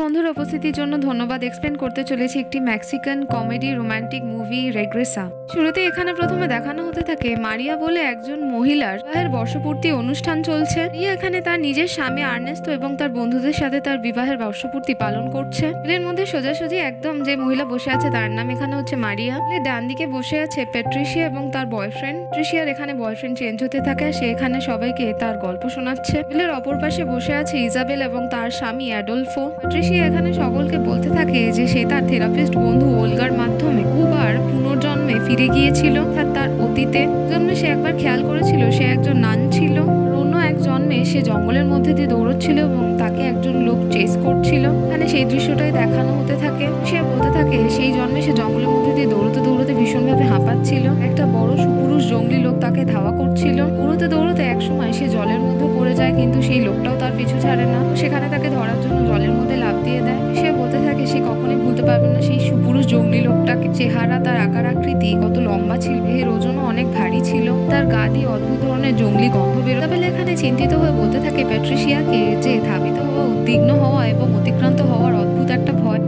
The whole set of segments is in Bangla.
বন্ধুর উপস্থিতির জন্য ধন্যবাদ। এক্সপ্লেন করতে চলেছি একটি মেক্সিকান কমেডি রোমান্টিক মুভি রেগ্রেসা। শুরুতে এখানে প্রথমে দেখানো হতে থাকে মারিয়া বলে একজন মহিলার বিবাহের বর্ষপূর্তি অনুষ্ঠান চলছে। মারিয়া এখানে তার নিজের স্বামী আর্নেস্তো এবং তার বন্ধুদের সাথে তার বিবাহের বর্ষপূর্তি পালন করছে। এর মধ্যে সোজাসুজি একদম যে মহিলা বসে আছে তার নাম এখানে হচ্ছে মারিয়া। ডান দিকে বসে আছে প্যাট্রিশিয়া এবং তার বয়ফ্রেন্ড। প্যাট্রিশিয়ার এখানে বয়ফ্রেন্ড চেঞ্জ হতে থাকে, সে এখানে সবাইকে তার গল্প শোনাচ্ছে। বিলের অপর পাশে বসে আছে ইজাবেল এবং তার স্বামী অ্যাডলফো। প্যাট্রিশিয়া এখানে সকলকে বলতে থাকে যে সে তার থেরাপিস্ট বন্ধু ওলগার মাধ্যমে দুবার পুনর্জন্মে ফিরে গিয়েছিল। তার অতীতে জন্মে সে একবার খেয়াল করেছিল সে একজন নান ছিল, অন্য এক জন্মে সে জঙ্গলের মধ্যে দিয়ে দৌড়চ্ছিল এবং তাকে একজন লোক চেস করছিল। এখানে সেই দৃশ্যটাই দেখানো হতে থাকে। সে বলতে থাকে সেই জন্মে সে জঙ্গলের মধ্যে দিয়ে দৌড়তে দৌড়তে ভীষণভাবে হাঁপাচ্ছিল। একটা বড় সুপুরুষ জঙ্গলি লোক তাকে ধাওয়া করছিল। দৌড়তে দৌড়তে এক সময় সে জলের মধ্যে পড়ে যায়, কিন্তু সেই লোকটাও তার পিছু ছাড়ে না। সেখানে তাকে ধরার জন্য জলের মধ্যে লাফ দিয়ে দেয়। সে বলতে থাকে সে কখনোই ভুলতে পারবে না সেই সুপুরুষ জঙ্গলি লোকটাকে। চেহারা, তার আকার আকৃতি কত লম্বা ছিল, এর ওজনও অনেক ভারী ছিল, তার গা দিয়ে অদ্ভুত ধরনের জঙ্গলি গন্ধ বেরো। তবে এখানে চিন্তিত হয়ে বলতে থাকে প্যাট্রিশিয়াকে যে ধাবিত হওয়া, উদ্বিগ্ন হওয়া এবং অতিক্রান্ত হওয়ার অদ্ভুত একটা ভয়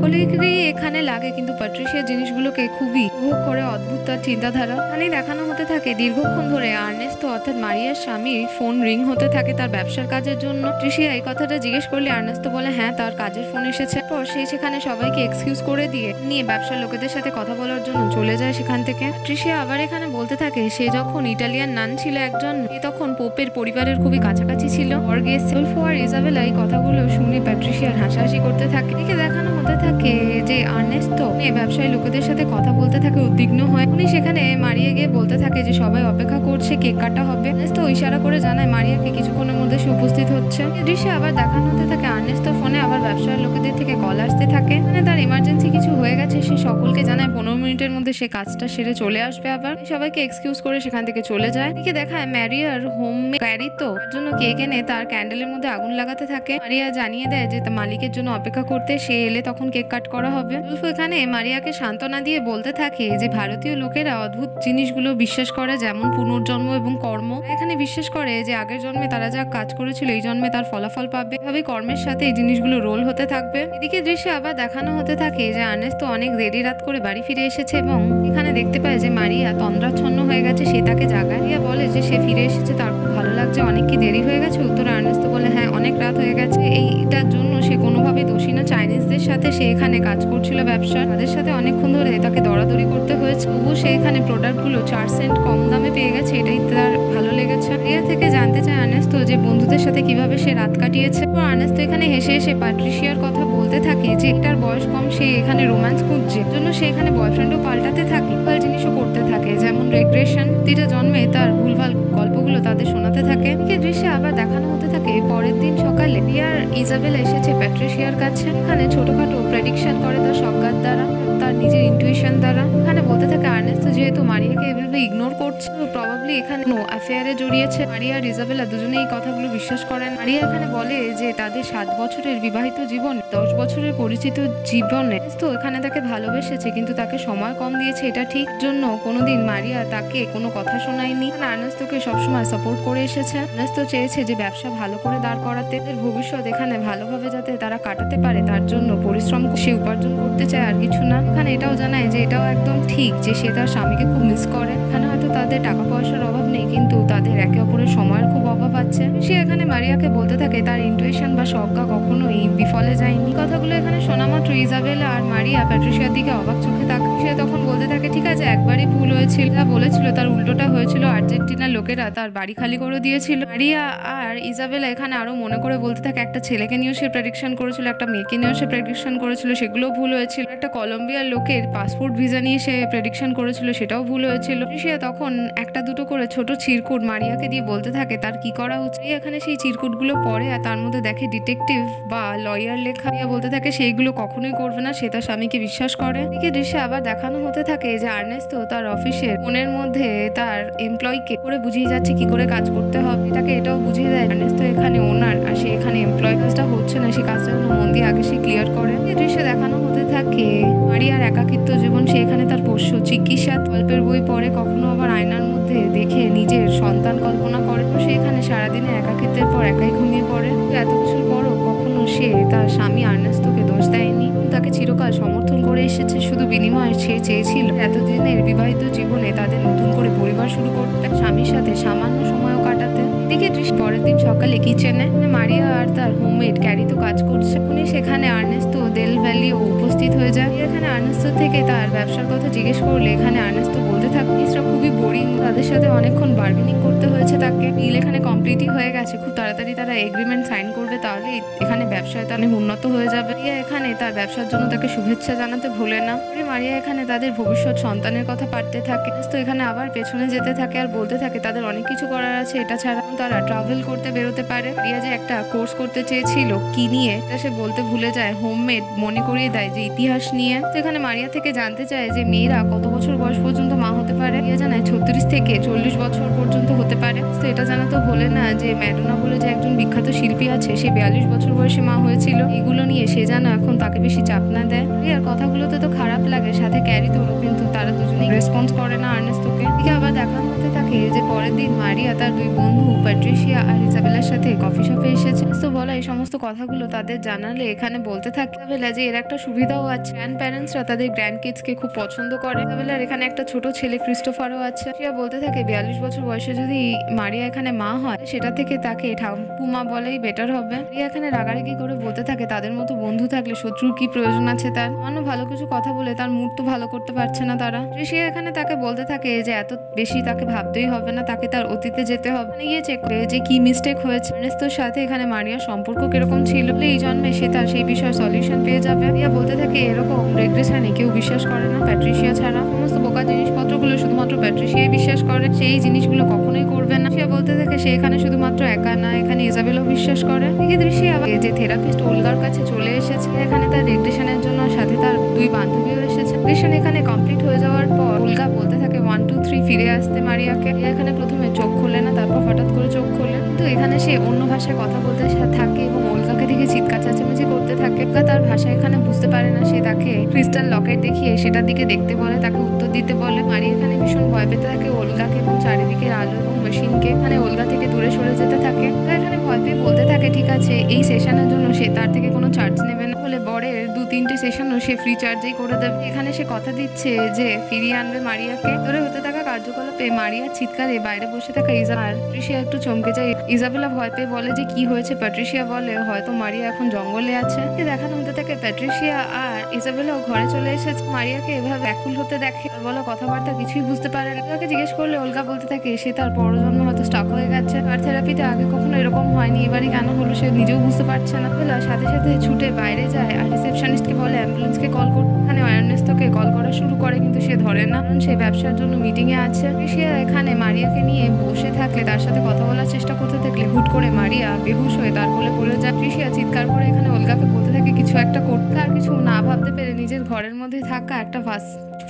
এখানে লাগে, কিন্তু প্যাট্রিশিয়া জিনিসগুলোকে খুবই উপভোগ করে। অদ্ভুত তার চিন্তাধারা। এখানেই দেখানো হতে থাকে দীর্ঘক্ষণ ধরে আর্নেস্তো অর্থাৎ মারিয়ার স্বামীর ফোন রিং হতে থাকে তার ব্যবসার কাজের জন্য। প্যাট্রিশিয়া এই কথাটা জিজ্ঞেস করলে আর্নেস্তো বলে হ্যাঁ তার কাজের ফোন এসেছে। পর সে সেখানে সবাইকে এক্সকিউজ করে দিয়ে নিয়ে ব্যবসার লোকেদের সাথে কথা বলার জন্য চলে যায় সেখান থেকে। প্যাট্রিশিয়া আবার এখানে বলতে থাকে সে যখন ইটালিয়ান নান ছিল একজন, সে তখন পোপের পরিবারের খুবই কাছাকাছি ছিল। অর্গেসেলফো আর ইজাবেলা এই কথাগুলো শুনে প্যাট্রিশিয়ার হাসাহাসি করতে থাকে। এদিকে দেখানো হতে থাকে যে আর্নেস্তো ব্যবসায়ী লোকেদের সাথে কথা বলতে থাকে উদ্বিগ্ন হয়ে। উনি সেখানে মারিয়া গিয়ে বলতে থাকে যে সবাই অপেক্ষা করছে, কেক কাটা হবে। আর্নেস্তো ইশারা করে জানায় মারিয়াকে কিছুক্ষণের মধ্যে সে উপস্থিত হচ্ছে। এই দৃশ্যে আবার দেখানো হতে থাকে আর্নেস্তো ফোনে আবার ব্যবসার লোকেদের থেকে কল আসতে থাকে। মানে তার ইমার্জেন্সি কিছু হয়ে গেছে, সে সকলকে জানায় 15 মিনিটের মধ্যে সে কাজটা সেরে চলে আসবে। আবার সবাইকে এক্সকিউজ করে সেখান থেকে চলে যায়। এদিকে দেখায় মারিয়ার হোম ক্যারি তো তার জন্য কেক এনে তার ক্যান্ডেলের মধ্যে আগুন লাগাতে থাকে। মারিয়া জানিয়ে দেয় যে তার মালিকের জন্য অপেক্ষা করতে, সে এলে তখন কেক কাট করা হবে। এখানে মারিয়াকে সান্ত্বনা দিয়ে বলতে থাকে যে ভারতীয় লোকেরা অদ্ভুত জিনিসগুলো বিশ্বাস করে, যেমন পুনর্জন্ম এবং কর্ম। এখানে বিশ্বাস করে যে আগের জন্মে তারা যা কাজ করেছিল এই জন্মে তার ফলাফল পাবে। এভাবে কর্মের সাথে এই জিনিসগুলো রোল হতে থাকবে। এদিকে দৃশ্যে আবার দেখানো হতে থাকে যে আর্নেস্তো অনেক দেরি রাত করে বাড়ি ফিরে এসেছে এবং এখানে দেখতে পায় যে মারিয়া তন্দ্রাচ্ছন্ন হয়ে গেছে। সে তাকে জাগায়। মারিয়া বলে যে সে ফিরে এসেছে, তার খুব ভালো লাগছে। অনেক কি দেরি হয়ে গেছে? উত্তরে আর্নেস্তো বলে হ্যাঁ অনেক রাত হয়ে গেছে। এইটার জন্য সে কোনোভাবেই দোষী না। চাইনিজদের সাথে সে এখানে কাজ করছিল ব্যবসা, তাদের সাথে অনেকক্ষণ ধরে তাকে দরাদরি করতে হয়েছে। তবুও সে এখানে প্রোডাক্টগুলো 4 সেন্ট কম দামে পেয়ে গেছে, এটাই তার ভালো লেগেছে। মারিয়া থেকে জানতে চায় আর্নেস্তো যে বন্ধুদের সাথে কিভাবে সে রাত কাটিয়েছে। আর্নেস্তো এখানে হেসে হেসে প্যাট্রিশিয়ার কথা বলতে থাকে যে এটার বয়স কম, সে এখানে রোম্যান্স খুঁজছে, জন্য সে এখানে বয়ফ্রেন্ডও পাল্টাতে থাকে, ভুলভাল জিনিসও করতে থাকে, যেমন রেগ্রেশন। প্রতিটা জন্মে তার ভুলভাল গল্পগুলো তাদের শোনাতে থাকে। এই দৃশ্যে আবার দেখানো হতে থাকে পরের দিন সকালে রিয়ার ইজাবেলা এসেছে প্যাট্রিশিয়ার কাছে। এখানে ছোটখাটো প্রেডিকশন করে তার সজ্ঞার দ্বারা, তার নিজের ইনটুইশন দ্বারা। এখানে বলতে থাকে আর্নেস্তো যেহেতু মারিয়াকে এভাবে ইগনোর করছে, প্রবাবলি এখানে অ্যাফেয়ারে জড়িয়েছে। মারিয়া আর ইজাবেলা দুজনে এই কথাগুলো বিশ্বাস করেন। মারিয়া এখানে বলে যে তাদের 7 বছরের বিবাহিত জীবন 10 বছরের পরিচিত জীবনে তো এখানে তাকে ভালোবেসেছে, কিন্তু তাকে সময় কম দিয়েছে, এটা ঠিক। জন্য কোনোদিন মারিয়া তাকে কোনো কথা শোনায়নি। আর্নেস্টোকে সবসময় সাপোর্ট করে এসেছে। আর্নেস্তো চেয়েছে যে ব্যবসা ভালো করে দাঁড় করাতে, ভবিষ্যৎ এখানে ভালোভাবে যাতে তারা কাটাতে পারে তার জন্য পরিশ্রম সে উপার্জন করতে চায়, আর কিছু না। এখানে এটাও জানায় যে এটাও একদম ঠিক যে সে তার স্বামীকে খুব মিস করে। এখানে হয়তো তাদের টাকা পয়সার অভাব নেই, কিন্তু তাদের একে অপরের সময়ের খুব অভাব আছে। সে এখানে মারিয়াকে বলতে থাকে তার ইনটুইশন বা সজ্ঞা কখনোই বিফলে যায়নি। কথাগুলো এখানে শোনা মাত্র ইজাবেলা আর মারিয়া প্যাট্রিশিয়ার দিকে অবাক চোখে তাকায়। সে তখন বলতে থাকে ঠিক আছে একবারই ভুল হয়েছিল, যা বলেছিল তার উল্টোটা হয়েছিল। আর্জেন্টিনার লোকেরা তার বাড়ি খালি করে দিয়েছিল। মারিয়া আর ইজাবেলা এখানে আরো মনে করে বলতে থাকে একটা ছেলেকে নিয়েও সে প্রেডিকশন করেছিল, একটা মেয়েকে নিয়েও সে প্রেডিকশন করেছিল, সেগুলো ভুল হয়েছিল। একটা কলম্বিয়ার লোকের পাসপোর্ট ভিসা নিয়ে সে প্রেডিকশন করেছিল, সেটাও ভুল হয়েছিল। সে তখন একটা দুটো করে ছোট চিরকুট মারিয়াকে দিয়ে বলতে থাকে তার কি করা উচিত। এখানে সেই চিরকুটগুলো পড়ে আর তার মধ্যে দেখে ডিটেকটিভ বা লয়ার লেখা। বলতে থাকে সেইগুলো কখনোই করবে না, সে তার স্বামীকে বিশ্বাস করে। এদিকে দৃশ্যে আবার দেখানো হতে থাকে যে আর্নেস্তো তার অফিসের ফোনের মধ্যে তার এমপ্লয়কে করে বুঝিয়ে যাচ্ছে কি করে কাজ করতে হবে। এটাকে এটাও বুঝিয়ে দেয় আর্নেস্তো এখানে ওনার আর সে এখানে এমপ্লয়। কাজটা হচ্ছে না, সে কাজটা মন দিয়ে আগে সে ক্লিয়ার করে। এই দৃশ্যে দেখানো হতে থাকে মারিয়ার একাকিত্ব জীবন। সে এখানে তার পোষ্য চিকিৎসা গল্পের বই পড়ে, কখনো আবার আয়নার মধ্যে দেখে নিজের সন্তান কল্পনা করে। সে এখানে সারাদিনে একাকিত্বের পর একাই ঘুমিয়ে পড়ে। এত কিছুর পরও কখনো সে তার স্বামী আর্নেস্টোকে দোষ দেয়নি, তাকে চিরকাল সমর্থন করে এসেছে। শুধু বিনিময়ে সে চেয়েছিল এতদিনের বিবাহিত জীবনে তাদের নতুন করে পরিবার শুরু করতে, স্বামীর সাথে সামান্য সময়ও কাটাতে। এদিকে পরের দিন সকালে কিচেনে মারিয়া আর তার হোমমেড ক্যারি তো কাজ করছে। উনি সেখানে আর্নেস্তো দেল ভ্যালিও উপস্থিত হয়ে যায়। এখানে আর্নেস্তো থেকে তার ব্যবসার কথা জিজ্ঞেস করলে এখানে আর্নেস্তো বলতে থাকে জিনিসটা খুবই বোরিং, তাদের সাথে অনেকক্ষণ বার্গেনিং করতে হয়েছে তাকে। ডিল এখানে কমপ্লিটই হয়ে গেছে, খুব তাড়াতাড়ি তারা এগ্রিমেন্ট সাইন করবে, তাহলে এখানে ব্যবসায় তো অনেক উন্নত হয়ে যাবে। এখানে তার ব্যবসার জন্য তাকে শুভেচ্ছা জানাতে ভুলে না। মারিয়া এখানে তাদের ভবিষ্যৎ সন্তানের কথা পাঠতে থাকে। তো এখানে আবার পেছনে যেতে থাকে আর বলতে থাকে তাদের অনেক কিছু করার আছে, এটা ছাড়া তারা ট্রাভেল করতে বেরোতে পারে। মারিয়া যে একটা কোর্স করতে চেয়েছিল কি নিয়ে এটা সে বলতে ভুলে যায়, হোমমেড মনে করিয়ে দেয় যে ইতিহাস নিয়ে। তো এখানে মারিয়া থেকে জানতে চায় যে মেয়েরা কত বছর বয়স পর্যন্ত মা হতে পারে। মারিয়া জানায় 36 থেকে 40 বছর পর্যন্ত হতে পারে। তো এটা জানা তো ভোলে না যে ম্যাডোনা বলে যে একজন বিখ্যাত শিল্পী আছে, সে 42 বছর বয়সে মা হয়েছিল। এগুলো নিয়ে সে জানো এখন তাকে বেশি চাপ না দেয়। আর কথাগুলোতে তো খারাপ লাগে, সাথে ক্যারি তোলো, কিন্তু তারা দুজনেই রেসপন্স করে না আর্নেস্টোকে। এদিকে আবার দেখানো হতে থাকে যে পরের দিন মারিয়া তার দুই বন্ধু প্যাট্রিশিয়া আর ইজাবেলার সাথে কফি শপে এসেছে। তো বলা এই সমস্ত কথাগুলো তাদের জানালে এখানে বলতে থাকে ইজাবেলা যে এর একটা সুবিধাও আছে, গ্র্যান্ড প্যারেন্টসরা তাদের গ্র্যান্ড কিডসকে খুব পছন্দ করে। ইজাবেলার এখানে একটা ছোট ছেলে ক্রিস্টোফারও আছে। সে বলতে থাকে 42 বছর বয়সে যদি মারিয়া এখানে মা হয়, সেটা থেকে তাকে ঠাকুমা বলেই বেটার হবে। মারিয়া এখানে রাগারাগি করে বলতে থাকে তাদের মতো বন্ধু থাকলে শত্রুর কি প্রয়োজন আছে তার, অন্য ভালো কিছু কথা বলে তার মুড তো ভালো করতে পারছে না তারা। সে এখানে তাকে বলতে থাকে যে এত বেশি তাকে ভাবতেই হবে না, তাকে তার অতীতে যেতে হবে, গিয়ে চেক করে যে কি মিস্টেক হয়েছে। আর্নেস্টোর সাথে এখানে মারিয়ার সম্পর্ক কিরকম ছিল, এই জন্মে সে তার সেই বিষয়ে সলিউশন পেয়ে যাবে। মারিয়া বলতে থাকে এরকম রেগ্রেশনে কেউ বিশ্বাস করে না প্যাট্রিশিয়া ছাড়া, সমস্ত বোকা জিনিসপত্রগুলো শুধুমাত্র প্যাট্রিশিয়াই বিশ্বাস করে, সেই জিনিসগুলো কখনোই করবে না। সে বলতে থাকে সে এখানে শুধুমাত্র একা না, এখানে ইজাবেলও বিশ্বাস করে। এই দৃশ্যে আবার যে থেরাপিস্ট ওলগার কাছে চলে এসেছে, এখানে তার রেগ্রেশনের জন্য, সাথে তার দুই বান্ধবীও এসেছে। রেগ্রেশন এখানে কমপ্লিট হয়ে যাওয়ার পর ওলগা বলতে থাকে 1 2 3 ফিরে আসতে মারিয়াকে। এখানে প্রথমে চোখ খোলে না, তারপর হঠাৎ করে চোখ খোলে, কিন্তু এখানে সে অন্য ভাষায় কথা বলতে থাকে এবং ওলগাকে দেখে চিৎকার চেঁচামেচি করতে থাকে। তার ভাষা এখানে বুঝতে পারে না, সে তাকে ক্রিস্টাল লকেট দেখিয়ে সেটার দিকে দেখতে বলে, তাকে উত্তর দিতে বলে। মারিয়া এখানে ভীষণ ভয় পেতে থাকে ওলগাকে এবং চারিদিকের আলো এবং মেশিনকে। এখানে ওলগা থেকে দূরে সরে যেতে থাকে। এখানে ভয় পেয়ে বলতে থাকে ঠিক আছে এই সেশনের জন্য সে তার থেকে কোনো চার্জ নেবে না, বলে বরের 2-3টে সেশনও সে ফ্রি চার্জেই করে দেবে। এখানে সে কথা দিচ্ছে যে ফিরিয়ে আনবে মারিয়াকে। ধরে হতে থাকা কার্যকলাপে মারিয়ার চিৎকারে বাইরে বসে থাকা প্যাট্রিশিয়া একটু চমকে যায়। ইজাবেলা ভয় পেয়ে বলে যে কি হয়েছে। প্যাট্রিশিয়া বলে হয়তো মারিয়া এখন জঙ্গলে আছে। দেখানো হতে থাকে প্যাট্রিশিয়া আর ইজাবেলাও ঘরে চলে এসেছে। মারিয়াকে এভাবে ব্যাকুল হতে দেখে, বলা কথাবার্তা কিছুই বুঝতে পারে না। তাকে জিজ্ঞেস করলে ওলগা বলতে থাকে সে তার পরজন্ম হয়তো স্টক হয়ে গেছে, আর থেরাপিতে আগে কখনো এরকম হয়নি, এবারই কেন হলো সে নিজেও বুঝতে পারছে না। সাথে সাথে ছুটে বাইরে যায় আর রিসেপশনিস্টকে বলে অ্যাম্বুলেন্সকে কল করতে। এখানে আর্নেস্টোকে কল করা শুরু করে, কিন্তু সে ধরে না, কারণ সে ব্যবসার জন্য মিটিং এ আছে। সে এখানে মারিয়াকে নিয়ে বসে থাকলে, তার সাথে কথা বলার চেষ্টা করতে থাকলে হুট করে মারিয়া বেহুশ হয়ে তার কোলে পড়ে যায়। ত্রিশিয়া চিৎকার করে এখানে ওলগাকে বলতে থাকে কিছু একটা করতে, আর কিছু না ভাবতে পেরে নিজের ঘরের মধ্যে থাকা একটা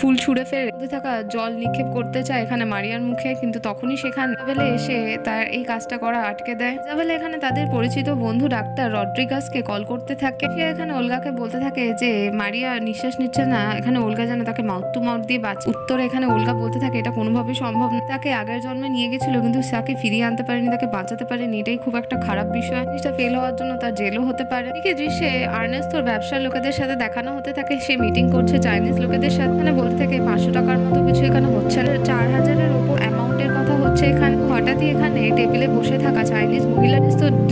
ফুল ছুঁড়ে ফেলে থাকা জল নিক্ষেপ করতে চায় এখানে মারিয়ার মুখে, কিন্তু তখনই সেখানে ইজাবেলা এসে তার এই কাজটা করা আটকে দেয়। ইজাবেলা এখানে তাদের পরিচিত বন্ধু ডাক্তার রড্রিগাসকে কল করতে থাকে। সে এখানে ওলগাকে বলতে থাকে যে মারিয়া নিঃশ্বাস নিচ্ছে না, এখানে ওলগা যেন তাকে মাউথ টু মাউথ দিয়ে বাঁচে। উত্তরে এখানে ওলগা বলতে থাকে এটা কোনোভাবেই সম্ভব না, তাকে আগের জন্মে নিয়ে গেছিল কিন্তু তাকে ফিরিয়ে আনতে পারেনি, তাকে বাঁচাতে পারেনি, এটাই খুব একটা খারাপ বিষয়। জিনিসটা ফেল হওয়ার জন্য তার জেলও হতে পারে। এদিকে দৃশ্যে আর্নেস্তোর ব্যবসার লোকেদের সাথে দেখানো হতে থাকে, সে মিটিং করছে চাইনিজ লোকেদের সাথে। এখানে বলতে থাকে 500 টাকার মতো কিছু এখানে হচ্ছে না, 4000-এর উপর অ্যামাউন্টের কথা হচ্ছে এখানে। হঠাৎই এখানে টেবিলে বসে থাকা চাইনিজ মহিলা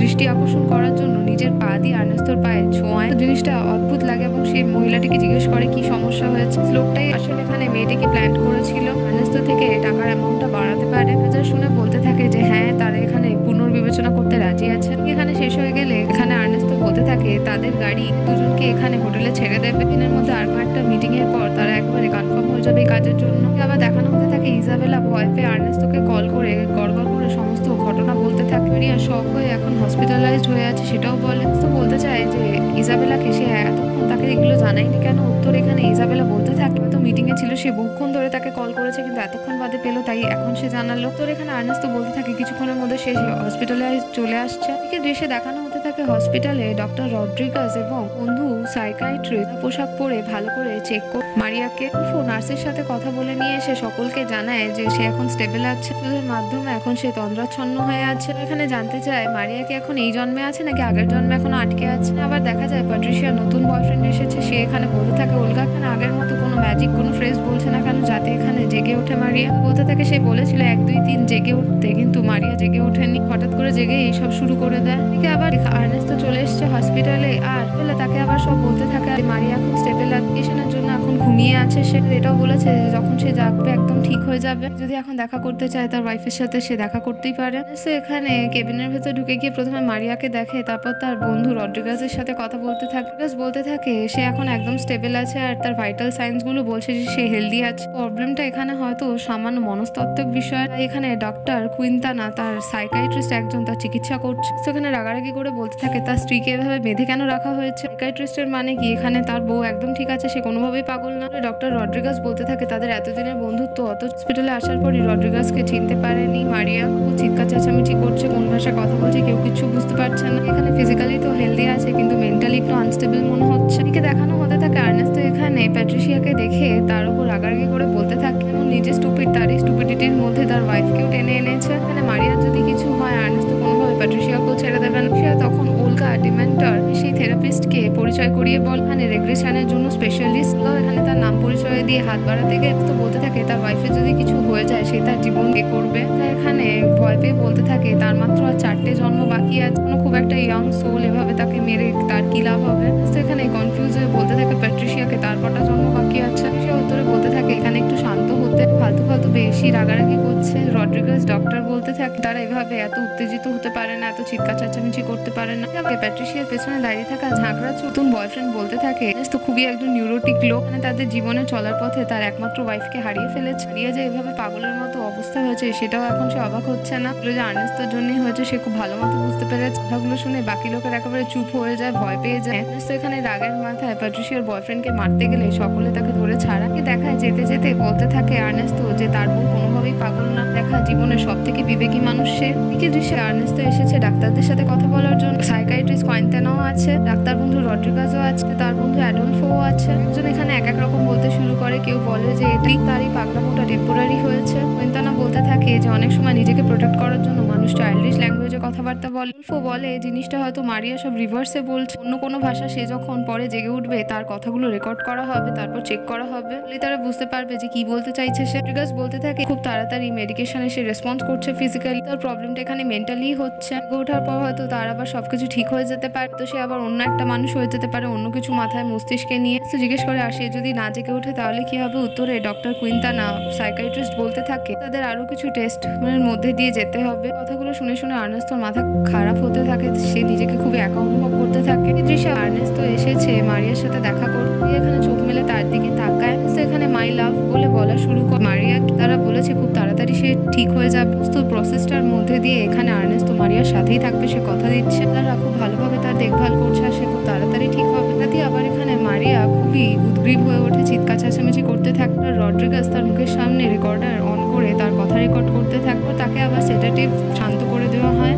দৃষ্টি আকর্ষণ করার জন্য নিজের পা দিয়ে আর্নেস্তোর পায়ে ছোঁয়ায়। জিনিসটা অদ্ভুত লাগে এবং সেই মহিলাটিকে জিজ্ঞেস করে কি সমস্যা হয়েছে। লোকটাই আসলে এখানে মেয়েটিকে প্ল্যান করেছিল আর্নেস্তো থেকে টাকার অ্যামাউন্টটা বাড়াতে পারে। রাজা শুনে বলতে থাকে যে হ্যাঁ তারা এখানে পুনর্বিবেচনা করতে রাজি আছে। এখানে শেষ হয়ে গেলে এখানে আর্নেস্তো বলতে থাকে তাদের গাড়ি দুজনকে এখানে হোটেলে ছেড়ে দেবে। দিনের মধ্যে আর একটা মিটিং এর পর তারা একবারে কনফার্ম হয়ে যাবে এই কাজের জন্য। আবার দেখানো হতে থাকে ইজাবেলা ভয় পেয়ে আর্নেস্তোকে কল করে গড়গড় করে সমস্ত ঘটনা বলতে থাকে। মারিয়া শক হয়ে এখন হসপিটালাইজড হয়ে আছে সেটাও বলে। তো বলতে চায় যে ইজাবেলাকে সে এতক্ষণ তাকে এগুলো জানায়নি কেন। উত্তর এখানে ইজাবেলা বলতে থাকে তো মিটিং এ ছিল, সে বহুক্ষণ ধরে তাকে কল করেছে কিন্তু এতক্ষণ বাদে পেলো, তাই এখন সে জানালো। তোর এখানে আর্নেস্তো বলতে থাকে কিছুক্ষণের মধ্যে সে হসপিটালাইজড চলে আসছে। এদিকে দৃশ্যে দেখানো হতে থাকে থাকে হসপিটালে ডক্টর রড্রিগাস এবং বন্ধু সাইকাইট্রিস্ট পোশাক পরে ভালো করে চেক করে মারিয়াকে নার্সের সাথে কথা বলে নিয়ে এসে সকলকে জানায় যে সে এখন স্টেবল আছে, ওদের মাধ্যমে এখন সে তন্দ্রাচ্ছন্ন হয়ে আছে। এখানে জানতে চায় মারিয়াকে এখন এই জন্মে আছে নাকি আগের জন্মে এখনো আটকে আছে। আবার দেখা যায় প্যাট্রিশিয়ার নতুন বয়ফ্রেন্ড এসেছে, সে এখানে বলতে থাকে ওলগা এখানে আগের মতো কোনো ম্যাজিক কোনো ফ্রেজ বলছে না কেন যাতে এখানে জেগে ওঠে মারিয়া। বলতে থাকে সে বলেছিল 1 2 3 জেগে উঠতে, কিন্তু মারিয়া জেগে ওঠেনি, হঠাৎ করে জেগে এইসব শুরু করে দেয়। ঠিক আবার আর্নেস্টো চলে এসছে হসপিটালে, আর বলে তাকে আবার সব বলতে থাকে মারিয়া এখন স্টেবিলাইজেশনের জন্য এখন ঘুমিয়ে আছে। সে এটাও বলেছে যে যখন সে জাগবে একদম ঠিক হয়ে যাবে, যদি এখন দেখা করতে চায় তার ওয়াইফের সাথে সে দেখা করতেই পারে। সে এখানে কেবিনের ভেতর ঢুকে গিয়ে প্রথমে মারিয়াকে দেখে, তারপর তার বন্ধু রড্রিগাসের সাথে কথা বলতে থাকে। বলতে থাকে সে এখন একদম স্টেবল আছে আর তার ভাইটাল সাইন্স গুলো বলছে যে সে হেলদি আছে। প্রবলেমটা এখানে হয়তো সামান্য মনস্তাত্ত্বিক বিষয়। এখানে ডক্টর কুইন্তানা তার সাইকাইট্রিস্ট একজন তার চিকিৎসা করছে। সেখানে রাগারাগি করে বলতে থাকে তার স্ত্রীকে এভাবে বেঁধে কেন রাখা হয়েছে, সাইকাইট্রিস্টের মানে কি এখানে তার বউ একদম ঠিক আছে, সে কোনোভাবেই পাগল না। ডক্টর রড্রিগাস বলতে থাকে তাদের এতদিনের বন্ধুত্ব, অত হসপিটালে আসার পরই রড্রিগাসকে চিনতে পারেনি মারিয়া। ও চিৎকার চেঁচামেচি করছে, কোন ভাষায় কথা বলছে কেউ কিছু বুঝতে পারছে না। এখানে ফিজিক্যালি তো হেলদি আছে কিন্তু মেন্টালি একটু আনস্টেবল মনে হচ্ছে। এদিকে দেখানো হতে থাকে আর্নেস্টো এখানে প্যাট্রিশিয়াকে দেখে তার উপর রাগারাগি করে বলতে থাকে এবং নিজে স্টুপিড, তারই স্টুপিডিটির মধ্যে তার ওয়াইফকেও টেনে এনেছে। এখানে মারিয়ার যদি কিছু হয় আর্নেস্টো কোনোভাবে প্যাট্রিশিয়াকেও ছেড়ে দেবেন। সে তখন ওলগা ডিমেন্টর সেই থেরাপিস্টকে পরিচয় করিয়ে বল এখানে রেগ্রেশনের জন্য স্পেশালিস্ট। এখানে তার নাম পরিচয় দিয়ে হাত বাড়াতে গিয়ে তো বলতে থাকে তার ওয়াইফের যদি কিছু হয়ে যায় সে তার জীবন কে করবে। এখানে ভয় পেয়ে বলতে থাকে তার মাত্র আর 4টে জন্ম বাকি আছে, কোনো খুব একটা ইয়ং সোল এভাবে তাকে মেরে তার কি লাভ হবে। তো এখানে কনফিউজ হয়ে বলতে থাকে প্যাট্রিশিয়াকে তার কটা জন্ম বাকি আছে। সে উত্তরে বলতে থাকে এখানে একটু শান্ত হতে, ফালতু ফালতু বেশি রাগারাগি করছে। রড্রিগাস ডক্টর বলতে থাকে তারা এভাবে এত উত্তেজিত হতে পারে না, এত চিৎকার চেঁচামেচি করতে পারে না। প্যাট্রিশিয়ার পেছনে দাঁড়িয়ে থাকা ঝাঁকড়া নতুন বয়ফ্রেন্ড বলতে থাকে তো খুবই একজন নিউরোটিক লোক, মানে তাদের জীবনে চলার পথে তার একমাত্র ওয়াইফকে হারিয়ে ফেলেছে। হারিয়ে যে এভাবে পাগলের মতো অবস্থা হয়েছে সেটাও এখন সে অবাক হচ্ছে না, যে আর্নেস্টোর জন্যই হয়েছে সে খুব ভালো মতো বুঝতে পেরেছে। কথাগুলো শুনে বাকি লোকের একেবারে চুপ হয়ে যায়, ভয় পেয়ে যায়। আর্নেস্টো এখানে রাগের মাথায় প্যাট্রিশিয়ার বয়ফ্রেন্ডকে মারতে গেলে সকলে তাকে ধরে ছাড়াকে দেখায়। যেতে যেতে বলতে থাকে আর্নেস্টো যে তার বউ কোনোভাবেই পাগল না, দেখা জীবনের সব থেকে বিবেকী মানুষ সে। এদিকে দৃশ্যে আর্নেস্টো এসেছে ডাক্তারদের সাথে কথা বলার জন্য। সাইকাইট্রিস্ট কুইন্তানাও আছে, ডাক্তার বন্ধু রড্রিগাসও আছে, তার বন্ধু অ্যাডলফোও আছে। একজন এখানে এক এক রকম বলতে শুরু করে, কেউ বলে যে এটাই তারই পাগলামোটা টেম্পোরারি হয়েছে। কুইন্তানা বলতে থাকে যে অনেক সময় নিজেকে প্রোটেক্ট করার জন্য মানুষ চাইল্ডিশ ল্যাঙ্গুয়েজে কথাবার্তা বলে। অ্যাডলফো বলে জিনিসটা হয়তো মারিয়া সব রিভার্সে বলছে, অন্য কোনো ভাষা সে যখন পরে জেগে উঠবে তার কথাগুলো রেকর্ড করা হবে, তারপর চেক করা হবে, তারা বুঝতে পারবে যে কি বলতে চাইছে সে। রড্রিগাস বলতে থাকে খুব তাড়াতাড়ি মেডিকেশনে সে রেসপন্স করছে ফিজিক্যালি, তার প্রবলেমটা এখানে মেন্টালি হচ্ছে। ওঠার পর হয়তো তার আবার সবকিছু ঠিক হয়ে যেতে পারে, তো সে আবার অন্য একটা মানুষ হয়ে যেতে পারে অন্য কিছু মাথায় মস্তিষ্কে নিয়ে। তো জিজ্ঞেস করে আর সে যদি না জেগে ওঠে তাহলে কি হবে। উত্তরে ডক্টর কুইন্তানা সাইকাইট্রিস্ট বলতে থাকে তাদের আরো কিছু টেস্ট মধ্যে দিয়ে যেতে হবে। কথাগুলো শুনে শুনে আর্নেস্টোর মাথা খারাপ হতে থাকে, সে নিজেকে খুব একা অনুভব করতে থাকে। এই দৃশ্যে আর্নেস্টো এসেছে মারিয়ার সাথে দেখা করতে, এখানে চোখ মেলে তার দিকে তাকায়। এখানে মাই লাভ বলে বলা শুরু করে মারিয়া, তারা বলেছে খুব তাড়াতাড়ি সে ঠিক হয়ে যাবে। তো প্রসেসটার মধ্যে দিয়ে এখানে আর্নেস্টো মারিয়ার সাথেই থাকবে, সে কথা দিচ্ছে। তারা খুব ভালোভাবে তার দেখভাল করছে আর সে খুব তাড়াতাড়ি ঠিক হবে। তাতে আবার এখানে মারিয়া খুবই উদ্গ্রীব হয়ে ওঠে, চিৎকার চেঁচামেচি করতে থাকবে। রড্রিগাস তার মুখের সামনে রেকর্ডার অন করে তার কথা রেকর্ড করতে থাকবে। তাকে আবার সেডেটিভ শান্ত করে দেওয়া হয়,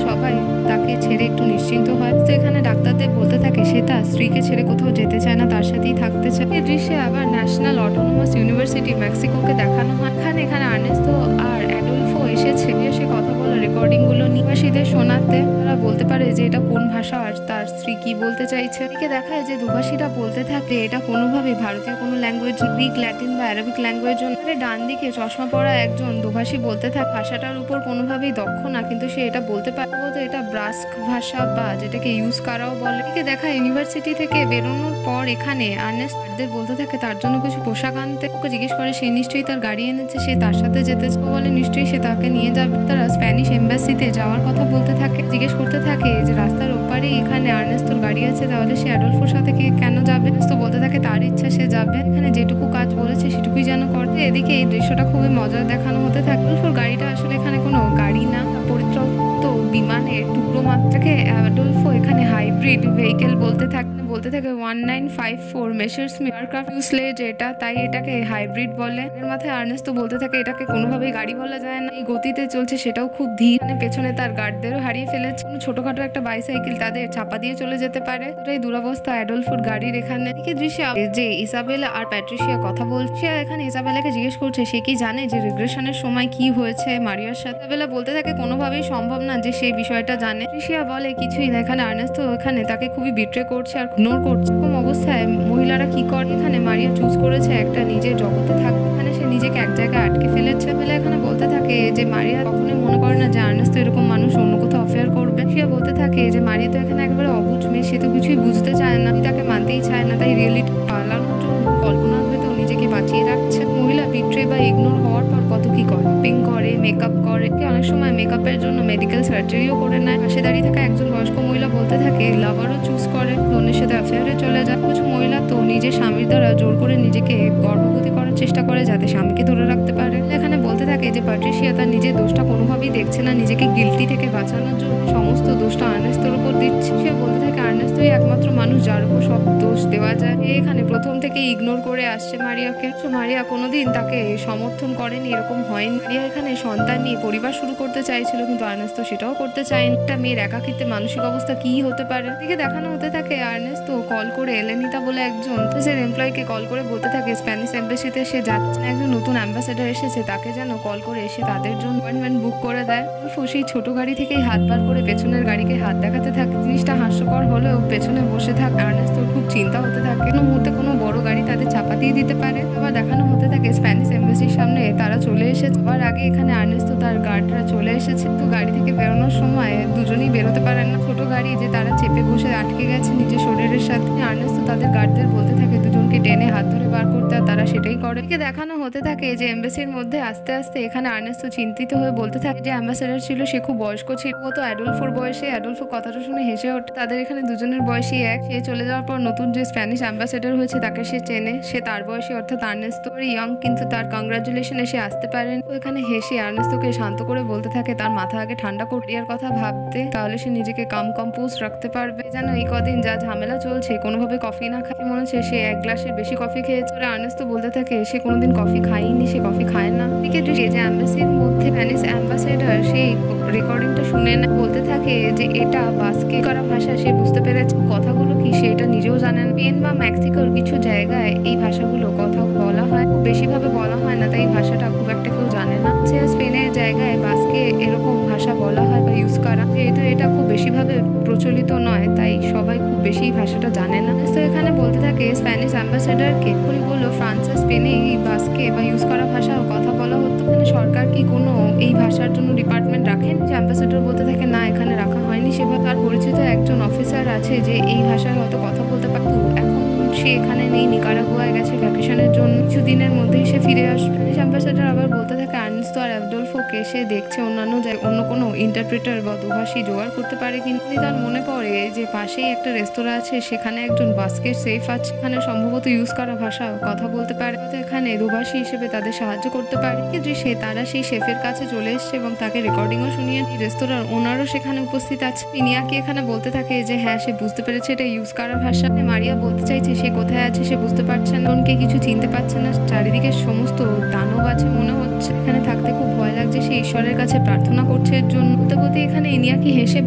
সবাই তাকে ছেড়ে একটু নিশ্চিন্ত হয়। তো এখানে ডাক্তারদের বলতে থাকে সে তার স্ত্রীকে ছেড়ে কোথাও যেতে চায় না, তার সাথেই থাকতে চায়। এই দৃশ্যে আবার ন্যাশনাল অটোনোমাস ইউনিভার্সিটি মেক্সিকোকে দেখানো হয়। এখানে আর্নেস্টো আর অ্যাডলফো এসেছে, সে কথা বলা রেকর্ডিং গুলো নিবাসীদের শোনাতে। তারা বলতে পারে যে এটা কোন ভাষা আর তার স্ত্রী কি বলতে চাইছে। এদিকে দেখায় যে দুভাষীরা বলতে থাকে এটা কোনোভাবে ভারতীয় কোনো ল্যাঙ্গুয়েজ, গ্রিক, ল্যাটিন বা অ্যারাবিক ল্যাঙ্গুয়েজ। ডান দিকে চশমা পরা একজন দুভাষী বলতে থাকে ভাষাটার উপর কোনোভাবেই দক্ষ না, কিন্তু সে এটা বলতে পারে এটা ব্রাস্ক ভাষা বা যেটাকে ইউজ করাও বলে। এদিকে দেখা ইউনিভার্সিটি থেকে বেরোনোর পর এখানে আর্নেস্টদের বলতে থাকে তার জন্য কিছু পোশাক আনতে। ওকে জিজ্ঞেস করে সে নিশ্চয়ই তার গাড়ি এনেছে, সে তার সাথে যেতে বলে নিশ্চয়ই সে তাকে নিয়ে যাবে। তারা স্প্যানিশ এম্বাসিতে যাওয়ার কথা বলতে থাকে, জিজ্ঞেস করতে থাকে যে রাস্তার ওপারে এখানে আর্নেস্টোর গাড়ি আছে, তাহলে সে অ্যাডলফোর সাথে কেন যাবে। তো বলতে থাকে তার ইচ্ছা সে যাবে, এখানে যেটুকু কাজ বলেছে সেটুকুই যেন করতে। এদিকে এই দৃশ্যটা খুবই মজার দেখানো হতে থাকে। অ্যাডলফোর গাড়িটা আসলে এখানে কোনো গাড়ি না, পরিত্যক্ত বিমানের টুকরো মাত্রাকে অ্যাডলফো এখানে হাইব্রিড ভেহিকেল বলতে থাকে। বলতে থাকে 1954 মেসার্স এয়ারক্রাফট ফিউজলেজ এটা, তাই এটাকে হাইব্রিড বলে। এর মাথায় আর্নেস্টো বলতে থাকে এটাকে কোনোভাবেই গাড়ি বলা যায় না, এই গতিতে চলছে সেটাও খুব ধীর, পেছনে তার গার্ডদেরও হারিয়ে ফেলেছে, ছোটখাটো একটা বাইসাইকেল তাদের চাপা দিয়ে চলে যেতে পারে। এটাই দুরবস্থা অ্যাডলফোর গাড়ির এখানে। এদিকে দৃশ্যে যে ইসাবেলা আর প্যাট্রিশিয়া কথা বলছে, এখানে ইসাবেলাকে জিজ্ঞেস করছে সে কি জানে যে রিগ্রেশনের সময় কি হয়েছে মারিয়ার সাথে। ইসাবেলা বলতে থাকে কোনোভাবেই সম্ভব না যে সেই বিষয়টা জানে। প্যাট্রিশিয়া বলে কিছুই না, এখানে আর্নেস্টো এখানে তাকে খুবই বিট্রে করছে আর ইগনোর করছে। এরকম অবস্থায় মহিলারা কি করে, এখানে মারিয়া চুজ করেছে একটা নিজের জগতে থাকতে, এখানে সে নিজেকে এক জায়গায় আটকে ফেলেছে। বেলা এখানে বলতে থাকে যে মারিয়া কখনোই মনে করে না যে আর্নেস্টো এরকম মানুষ অন্য কোথাও অফেয়ার করবে। সে বলতে থাকে যে মারিয়া তো এখানে একেবারে অবুঝ মেয়ে, সে তো কিছুই বুঝতে চায় না, তাকে মানতেই চায় না, তাই রিয়েলিটি পালানোর জন্য কল্পনার ভেতর নিজেকে বাঁচিয়ে রাখছে। মহিলা বিট্রে বা ইগনোর হওয়ার পর কত কি করে, শপিং করে, মেকআপ করে, অনেক সময় মেকআপের জন্য মেডিকেল সার্জারিও করে নেয়। পাশে দাঁড়িয়ে থাকা একজন বয়স্ক মহিলা বলতে থাকে লাভারও চুজ করে, অন্যের সাথে অ্যাফেয়ারে চলে যায়। কিছু মহিলা তো নিজের স্বামীর দ্বারা জোর করে নিজেকে গর্ভবতী করার চেষ্টা করে যাতে স্বামীকে ধরে রাখতে পারে। এখানে বলতে থাকে যে প্যাট্রিশিয়া তার নিজের দোষটা কোনোভাবেই দেখছে না, নিজেকে গিল্টি থেকে বাঁচানোর জন্য সমস্ত দোষটা আর্নেস্টোর উপর দিচ্ছে। সে বলতে থাকে আর্নেস্টোই একমাত্র মানুষ যার উপর সব দোষ দেওয়া যায়। এখানে প্রথম থেকে ইগনোর করে আসছে মারিয়াকে, মারিয়া কোনোদিন তাকে সমর্থন করেনি, এরকম হয়নি। মারিয়া এখানে সন্তান নিয়ে পরিবার শুরু করতে চাইছিল, কিন্তু আর্নেস্টো সেটাও করতে চায়নি। একটা মেয়ের একাকিত্বে মানসিক অবস্থা কি হতে পারে। এদিকে দেখানো হতে থাকে আর্নেস্টো কল করে এলেনিতা বলে একজন অফিসের এমপ্লয়িকে কল করে বলতে থাকে স্প্যানিশ এম্বাসিতে সে যাচ্ছে, একজন নতুন অ্যাম্বাসেডার এসেছে, তাকে যেন কল করে এসে তাদের জন্য অ্যাপয়েন্টমেন্ট বুক করে দেয়। সেই ছোট গাড়ি থেকেই হাত বার করে পেছনের গাড়িকে হাত দেখাতে থাকে। জিনিসটা হাস্যকর হলেও পেছনে বসে থাকে আর্নেস্টোর খুব চিন্তা হতে থাকে, কোনো মুহূর্তে কোনো বড় গাড়ি তাদের চাপা দিয়ে দিতে পারে। আবার দেখানো হতে থাকে স্প্যানিশ এম্বাসির সামনে তারা চলে এসেছে। আবার আগে এখানে আর্নেস্টো তার গার্ডরা চলে এসেছে, তো গাড়ি থেকে বেরোনোর সময় দুজনেই বেরোতে পারেন না। ছোট গাড়ি যে তারা চেপে বসে আটকে গেছে নিজের শরীরের সাথে। আর্নেস্টো তাদের গার্ডদের বলতে থাকে দুজনকে টেনে হাত ধরে বার করতে, আর তারা সেটাই করে। দেখানো হতে থাকে যে এম্বাসির মধ্যে আস্তে আস্তে এখানে আর্নেস্টো চিন্তিত হয়ে বলতে থাকে যে অ্যাম্বাসেডার ছিল সে খুব বয়স্ক ছিল, ও তো অ্যাডলফোর বয়সে। অ্যাডলফো কথাটা শুনে হেসে ওঠে, তাদের এখানে দুজনের বয়সই এক। সে চলে যাওয়ার পর নতুন যে স্প্যানিশ অ্যাম্বাসেডার হয়েছে তাকে সে চেনে, সে তার বয়সী অর্থাৎ আর্নেস্তো ইয়ং, কিন্তু তার কংগ্রাচুলেশন এসে আসতে পারেন। তো এখানে হেসে আর্নেস্টোকে শান্ত করে বলতে থাকে তার মাথা আগে ঠান্ডা করিয়ার কথা ভাবতে, তাহলে সে নিজেকে কম্পোজ রাখতে পারবে। যেন এই কদিন যা ঝামেলা চলছে কোনোভাবে কফি না খায়, মনে হচ্ছে সে এক গ্লাসের বেশি কফি খেয়েছে। আর্নেস্টো বলতে থাকে সে কোনোদিন কফি খায়নি, সে কফি খায় না। এদিকে যে অ্যাম্বাসির মধ্যে স্প্যানিশ অ্যাম্বাসেডার সেই রেকর্ডিংটা শুনে না, বলতে থাকে যে এটা বাস্কে করা ভাষা, সে বুঝতে পেরেছে কথাগুলো কি সে এটা নিজেও জানেন। স্পেন বা মেক্সিকোর কিছু জায়গায় এই ভাষাগুলো কথা বলা হয়, খুব বেশিভাবে বলা হয় না, তাই এই ভাষাটা খুব একটা কেউ জানে না। স্পেনের জায়গায় বাস্কে এরকম ভাষা বলা হয় বা ইউজ করা, যেহেতু এটা খুব বেশিভাবে প্রচলিত নয় তাই সবাই খুব বেশি ভাষাটা জানে না। তো এখানে বলতে থাকে স্প্যানিশ অ্যাম্বাসেডারকে উনি বললো ফ্রান্সে স্পেনে এই বাস্কে বা ইউজ করা ভাষার কথা বলা হতো, এখানে সরকার কি কোনো এই ভাষার জন্য ডিপার্টমেন্ট রাখেন? যে অ্যাম্বাসেডার বলতে থাকে না, এখানে রাখা হয়নি। সেভাবে তার পরিচিত একজন অফিসার আছে যে এই ভাষায় হয়তো কথা বলতে পারত, এখন সে এখানে নেই, নিকারাগুয়ায় গেছে ভ্যাকেশনের জন্য, কিছুদিনের মধ্যেই সে ফিরে আসবে। স্প্যানিশ অ্যাম্বাসেডার আবার বলতে থাকে আর্নেস্টো আর অ্যাডলফোকে সে দেখছে অন্যান্য অন্য কোনো ইন্টারপ্রেটার বা দুভাষী জোগাড় করতে পারে, কিন্তু তার মনে পড়ে যে পাশেই একটা রেস্তোরাঁ আছে, সেখানে একজন বাস্কের সেফ আছে, এখানে সম্ভবত ইউজ করা ভাষা কথা বলতে পারে, তো এখানে দুভাষী হিসেবে তাদের সাহায্য করতে পারে। কিন্তু তারা সেই শেফের কাছে চলে এসছে এবং তাকে রেকর্ডিংও শুনিয়ে রেস্তোরাঁর ওনারও সেখানে উপস্থিত আছে। ইনিয়াকি এখানে বলতে থাকে যে হ্যাঁ সে বুঝতে পেরেছে এটা ইউজ করা ভাষা। মারিয়া বলতে চাইছে সে কোথায় আছে সে বুঝতে পারছে না, কে কিছু চিনতে পারছে না, চারিদিকে সমস্ত দানব আছে মনে হচ্ছে, এখানে থাকতে খুব ভয় লাগছে, সে ঈশ্বরের কাছে প্রার্থনা করছে এর জন্য। বলতে বলতে এখানে ইনিয়াকি হেসে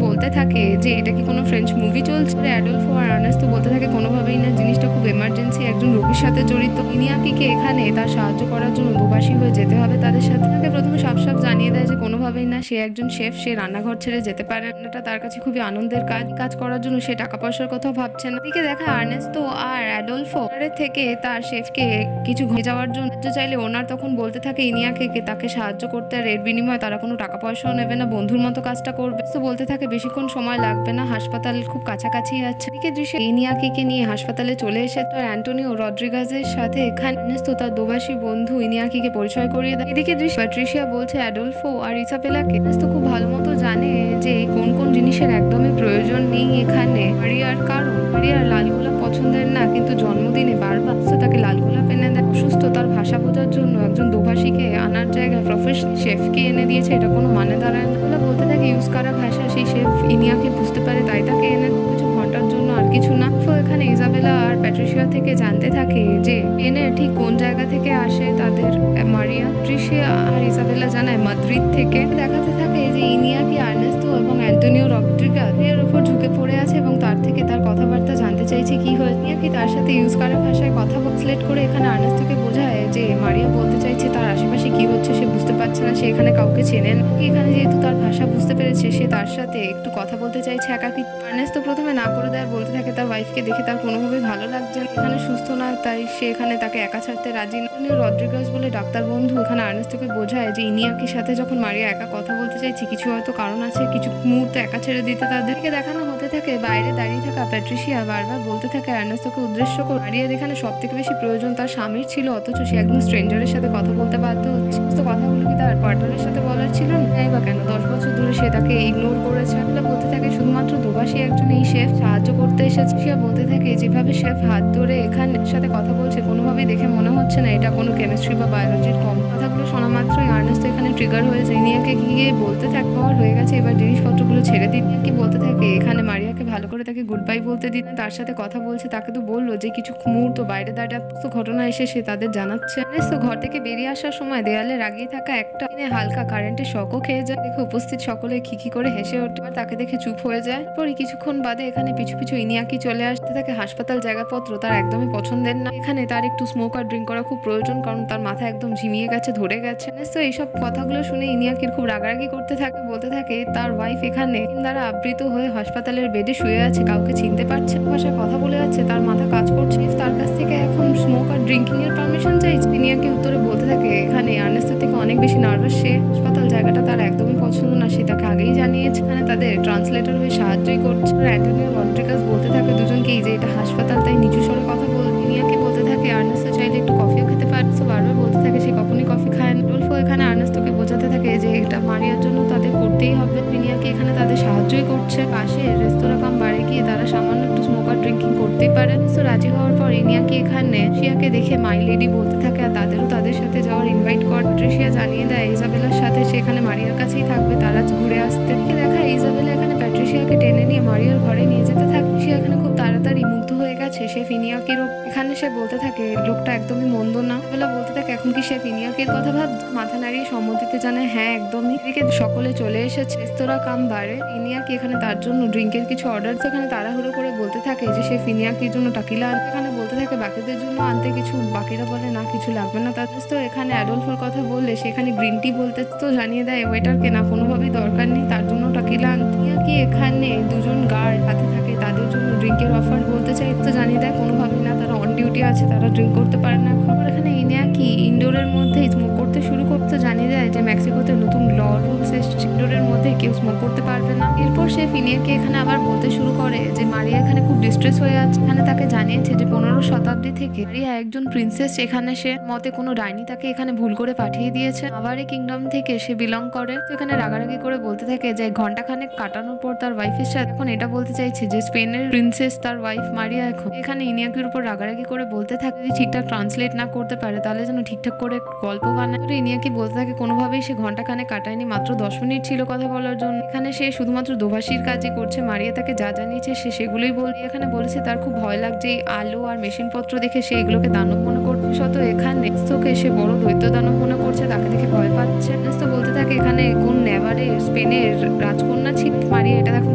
বলতে থাকে যে এটা কি কোনো ফ্রেঞ্চ মুভি চলছে? অ্যাডলফো আর আর্নেস্টো বলতে থাকে কোনোভাবেই না, জিনিসটা খুব এমার্জেন্সি, একজন রোগীর সাথে জড়িত। ইনিয়াকিকে এখানে তার সাহায্য করার জন্য দুভাষী হয়ে যেতে হবে তাদের সাথে। তাকে প্রথমে সাফ জানিয়ে দেয় যে কোনোভাবেই না, সে একজন শেফ, সে রান্নাঘর ছেড়ে যেতে পারে, এটা তার কাছে খুবই আনন্দের কাজ করার জন্য সে টাকা পয়সার কথা ভাবছে না। এদিকে দেখা আর্নেস্তো আর অ্যাডলফো থেকে তার শেফকে কিছু ঘুরে যাওয়ার জন্য চাইলে ওনার তখন বলতে থাকে ইনিয়াকে তাকে সাহায্য করতে, আর এর বিনিময়ে তারা কোনো টাকা পয়সাও নেবে না, বন্ধুর মতো কাজটা করবে। তো বলতে থাকে বেশিক্ষণ সময় লাগবে না, হাসপাতাল খুব কাছাকাছি আছে। এদিকে দৃশ্যে ইনিয়াকিকে নিয়ে হাসপাতালে চলে এসে তার অ্যান্টোনিও রদ্রিগাজের সাথে এখানে আর্নেস্তো তার দুভাষী বন্ধু ইনিয়াকিকে পরিচয় করিয়ে দেয়। এদিকে দৃশ্য প্যাট্রিশিয়া বলছে অ্যাডলফো আর ইসাবেলাকে আর্নেস্তো খুব ভালো মতো জানে যে কোন কোন জিনিসের একদমই প্রয়োজন নেই এখানে মারিয়ার, কারণ মারিয়ার লাল গোলাপ পছন্দের না, কিন্তু জন্মদিনে বারবার তাকে লাল গোলাপ এনে দেয়। অসুস্থ তার ভাষা বোঝার জন্য একজন দুভাষীকে আনার জায়গায় প্রফেশনাল শেফকে এনে দিয়েছে, এটা কোনো মানে দাঁড়ায় না। বলতে থাকে ইউজ করা ভাষা সেই শেফ ইনিয়াকে বুঝতে পারে, তাই তাকে এনে কিছু ঘন্টার জন্য আর কিছু না। তো এখানে ইজাবেলা আর প্যাট্রিশিয়া থেকে জানতে থাকে যে স্পেনের ঠিক কোন জায়গা থেকে আসে তাদের মারিয়া। প্যাট্রিশিয়া আর ইজাবেলা জানায় মাদ্রিদ থেকে। দেখাতে থাকে যে ইনিয়াকি, আর্নেস্তো এবং অ্যান্টোনিও রদ্রিগেজ এর উপর ঝুঁকে পড়ে আছে এবং তার থেকে তার কথাবার্তা জানতে চাইছে কি হয়েছে। ইনিয়াকি তার সাথে ইউজ করা ভাষায় কথা ট্রান্সলেট করে এখানে আর্নেস্টোকে বোঝায় যে মারিয়া বলতে চাইছে তার আশেপাশে কি হচ্ছে সে বুঝতে পারছে না, সে এখানে কাউকে চেনে না। এখানে যেহেতু তার ভাষা বুঝতে পেরেছে সে তার সাথে একটু কথা বলতে চাইছে একাকি। আর্নেস্তো প্রথমে না করে দেয়, বলতে থাকে তার ওয়াইফকে দেখে তার কোনোভাবেই ভালো লাগছে না, এখানে সুস্থ না, তাই সে এখানে তাকে একা ছাড়তে রাজি না। রদ্রিগেজ বলে ডাক্তার বন্ধু এখানে আর্নেস্টোকে বোঝায় যে ইনিয়াকির সাথে যখন মারিয়া একা কথা বলতে চাইছে কিছু হয়তো কারণ আছে, কিছু মুহূর্তে একা ছেড়ে দিতে তাদেরকে দেখানো হতে থাকে। বাইরে দাঁড়িয়ে থাকা প্যাট্রিশিয়া বারবার বলতে থাকে আর্নেস্টোকে উদ্দেশ্য করে মারিয়ার এখানে সব থেকে বেশি প্রয়োজন তার স্বামীর ছিল, অথচ সে একদম স্ট্রেঞ্জারের সাথে কথা বলতে বাধ্য হচ্ছে। সমস্ত কথাগুলো কি তার পার্টনারের সাথে বলার ছিল না? বা কেন 10 বছর ধরে সে তাকে ইগনোর করেছে। বলতে থাকে শুধুমাত্র দুবাসী একজন এই শেফ সাহায্য করতে এসেছে। সে বলতে থাকে যেভাবে শেফ হাত ধরে এখানে সাথে কথা বলছে কোনোভাবেই দেখে মনে হচ্ছে না এটা কোনো কেমিস্ট্রি বা বায়োলজির কম। কথাগুলো শোনা মাত্রই আর্নেস্টো এখানে ট্রিগার হয়েছে। ইনিয়াকে গিয়ে বলতে থাকে হয়ে গেছে, এবার জিনিসপত্রগুলো ছেড়ে দিন। কি বলতে থাকে এখানে মারিয়াকে ভালো করে তাকে গুড বাই বলতে দিন, তার সাথে কথা বলছে। তাকে তো বললো যে কিছু মুহূর্ত বাইরে দাঁড়িয়ে ঘটনা এসে সে তাদের জানাচ্ছে। আর্নেস্টো ঘর থেকে বেরিয়ে আসার সময় দেয়ালে লাগিয়ে থাকা একটা হালকা কারেন্টের শকও খেয়ে যায়। দেখে উপস্থিত সকলে খিখি করে হেসে ওঠে, তাকে দেখে চুপ হয়ে যায়। পরে কিছুক্ষণ বাদে এখানে পিছু পিছু ইনিয়াকি চলে আসতে থাকে। হাসপাতাল জায়গাপত্র তার একদমই পছন্দের না, এখানে তার একটু স্মোক আর ড্রিঙ্ক করা খুব প্রয়োজন, কারণ তার মাথা একদম ঝিমিয়ে গেছে, ধরে গেছে। তো এইসব কথাগুলো শুনে ইনিয়াকির খুব রাগারাগি করতে থাকে, বলতে থাকে তার ওয়াইফ এখানে দ্বারা আবৃত হয়ে হাসপাতালের বেডে শুয়ে আছে, কাউকে চিনতে পারছে না, ভাষায় কথা বলে যাচ্ছে, তার মাথা কাজ করছে, তার কাছ থেকে এখন স্মোক আর ড্রিঙ্কিং এর পারমিশন চাইছে। ইনিয়াকি উত্তরে বলতে থাকে এখানে আর্নেস্টো থেকে অনেক বেশি নার্ভাস সে, হাসপাতাল জায়গাটা তার একদমই পছন্দ না, সে তাকে আগেই জানিয়েছে। এখানে তাদের ট্রান্সলেটর হয়ে সাহায্যই করছে। অ্যান্টোনিও রদ্রিগেজ বলতে থাকে দুজনকেই যে এটা হাসপাতাল, তাই নিচু স্বরে কথা বল। ইনিয়াকি বলতে থাকে আর্নেস্টো চাইলে একটু কফিও খেতে পারে। বারবার বলতে থাকে সে কখনই কফি খায় না। রুলফো এখানে আর্নেস্টোকে বোঝাতে থাকে যে এটা মারিয়ার জন্য তাদের করতেই হবে। ইনিয়াকি এখানে তাদের সাহায্যই করছে। পাশে রেস্তোরাঁ কাম বারে গিয়ে তারা সামান্য একটু স্মোক আর ড্রিঙ্কিং করতেই পারে। তো রাজি হওয়ার পর ইনিয়াকি এখানে শিয়াকে দেখে মাই লেডি বলতে থাকে আর তাদেরও তাদের সাথে যাওয়ার ইনভাইট করে। প্যাট্রিশিয়া জানিয়ে দেয় ইজাবেলার সাথে সে এখানে মারিয়ার কাছেই থাকবে, তারা ঘুরে আসতে দেখা ইজাবেলা এখানে প্যাট্রিশিয়াকে টেনে নিয়ে মারিয়ার ঘরে নিয়ে যেতে থাকে। সে এখানে খুব তাড়াতাড়ি মুগ্ধ হয়ে গেছে সে ইনিয়াকিরও। এখানে সে বলতে থাকে লোকটা একদমই মন্দ না। বেলা বলতে থাকে এখন কি সে ইনিয়াকির কথা ভাব, মাথা নাড়িয়ে সম্মতিতে জানায় হ্যাঁ একদমই। এদিকে সকলে চলে এসেছে রেস্তোরাঁ কাম বারে। ইনিয়াকি এখানে তার জন্য ড্রিঙ্কের কিছু অর্ডার, এখানে তাড়াহুড়ো করে বলতে থাকে যে সে ইনিয়াকির জন্য টাকিলা আনতে। এখানে বলতে থাকে বাকিদের জন্য আনতে কিছু, বাকিরা বলে না কিছু লাগবে না তাদের। তো এখানে অ্যাডলফোর কথা বললে সেখানে গ্রিন টি বলতে তো জানিয়ে দেয় ওয়েটারকে না কোনোভাবেই দরকার নেই, তার জন্য টাকিলা আনতে। ইনিয়াকি এখানে দুজন গার্ড হাতে থাকে তাদের জন্য ড্রিঙ্কের অফার বলতে চাই, তো জানিয়ে দেয় কোনোভাবেই না, তারা অন ডিউটি আছে, তারা ড্রিঙ্ক করতে পারে না। এখানে ইনিয়াকি ইনডোরের মধ্যে স্মোক করতে শুরু করতে জানিয়ে দেয় যে মেক্সিকোতে নতুন ল রুলস এসেছে, ইনডোরের মধ্যে কেউ স্মোক করতে পারবে না। এরপর সে ইনিয়াকি এখানে আবার বলতে শুরু করে যে মারিয়া এখানে খুব ডিস্ট্রেস হয়ে আছে। এখানে তাকে জানিয়েছে যে 15 শতাব্দী থেকে মারিয়া একজন প্রিন্সেস, এখানে সে মতে কোনো ডাইনি তাকে এখানে ভুল করে পাঠিয়ে দিয়েছে, আবারই কিংডম থেকে সে বিলং করে। তো এখানে রাগারাগি করে বলতে থাকে যে ঘন্টাখানেক কাটানোর পর তার ওয়াইফের সাথে এখন এটা বলতে চাইছে যে স্পেনের প্রিন্সেস তার ওয়াইফ মারিয়া। এখন এখানে ইনিয়াকির উপর রাগারাগি করে বলতে থাকে যদি ঠিকঠাক ট্রান্সলেট না করতে পারে তাহলে যেন ঠিকঠাক করে গল্প বানায়। ইনিয়াকি বলতে থাকে কোনোভাবেই সে ঘন্টাখানেক কাটায়নি, মাত্র 10 মিনিট ছিল কথা বলার জন্য। এখানে সে শুধুমাত্র দোভাষীর কাজই করছে। মারিয়া তাকে যা জানিয়েছে সে সেগুলোই বল। এখানে বলেছে তার খুব ভয় লাগছে এই আলো আর মেশিনপত্র দেখে, সে এগুলোকে দানব মনে করছে। শত এখানে নেস্তোকে সে বড় দৈত্য দানব মনে করছে, তাকে দেখে ভয় পাচ্ছে। নেস্তো বলতে থাকে এখানে কোন নেভারের স্পেনের রাজকন্যা ছিল মারিয়া, এটা এখন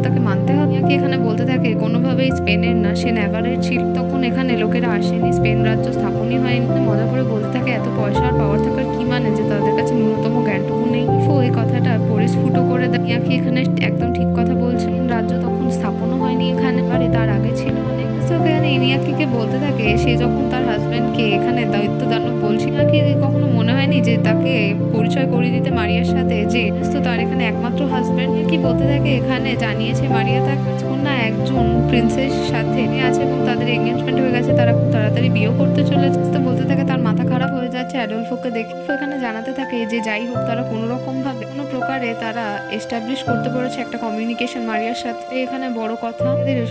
তাকে মানতে হবে। ইনিয়াকি এখানে বলতে থাকে কোনোভাবেই স্পেনের না, সে নেভারের ছিল, তখন এখানে লোকেরা আসেনি, স্পেন রাজ্য স্থাপনই হয়নি। মজা করে বলতে থাকে এত পয়সা আর পাওয়ার থাকার কি মানে যে তাদের কাছে ন্যূনতম জ্ঞানটুকু নেই। এই কথাটা পরিস্ফুট করে দেয়। ইনিয়াকি এখানে একদম ঠিক কথা বলছে, রাজ্য তখন স্থাপনও হয়নি এখানে, আরে তার আগে ছিল অনেক। এখানে ইনিয়াকিকে বলতে থাকে সে যখন তার হাজবেন্ডকে এখানে দায়িত্ব দানব বলছিল নাকি কখনো মনে হয়নি যে তাকে পরিচয় করিয়ে দিতে মারিয়ার সাথে, যে তার এখানে একমাত্র হাজবেন্ড। কি বলতে থাকে এখানে জানিয়েছে মারিয়া তার রাজকন্যা একজন প্রিন্সেস সাথে আছে এবং তাদের এঙ্গেজমেন্ট হয়ে গেছে, তারা খুব তাড়াতাড়ি বিয়েও করতে চলেছে। তো বলতে থাকে তার মাথা খারাপ হয়ে যাচ্ছে অ্যাডলফোকে দেখে। এখানে জানাতে থাকে যে যাই হোক তারা কোনো রকম ভাবে কোনো প্রকারে তারা এস্টাবলিশ করতে পেরেছে একটা কমিউনিকেশন মারিয়ার সাথে। এখানে বড় কথা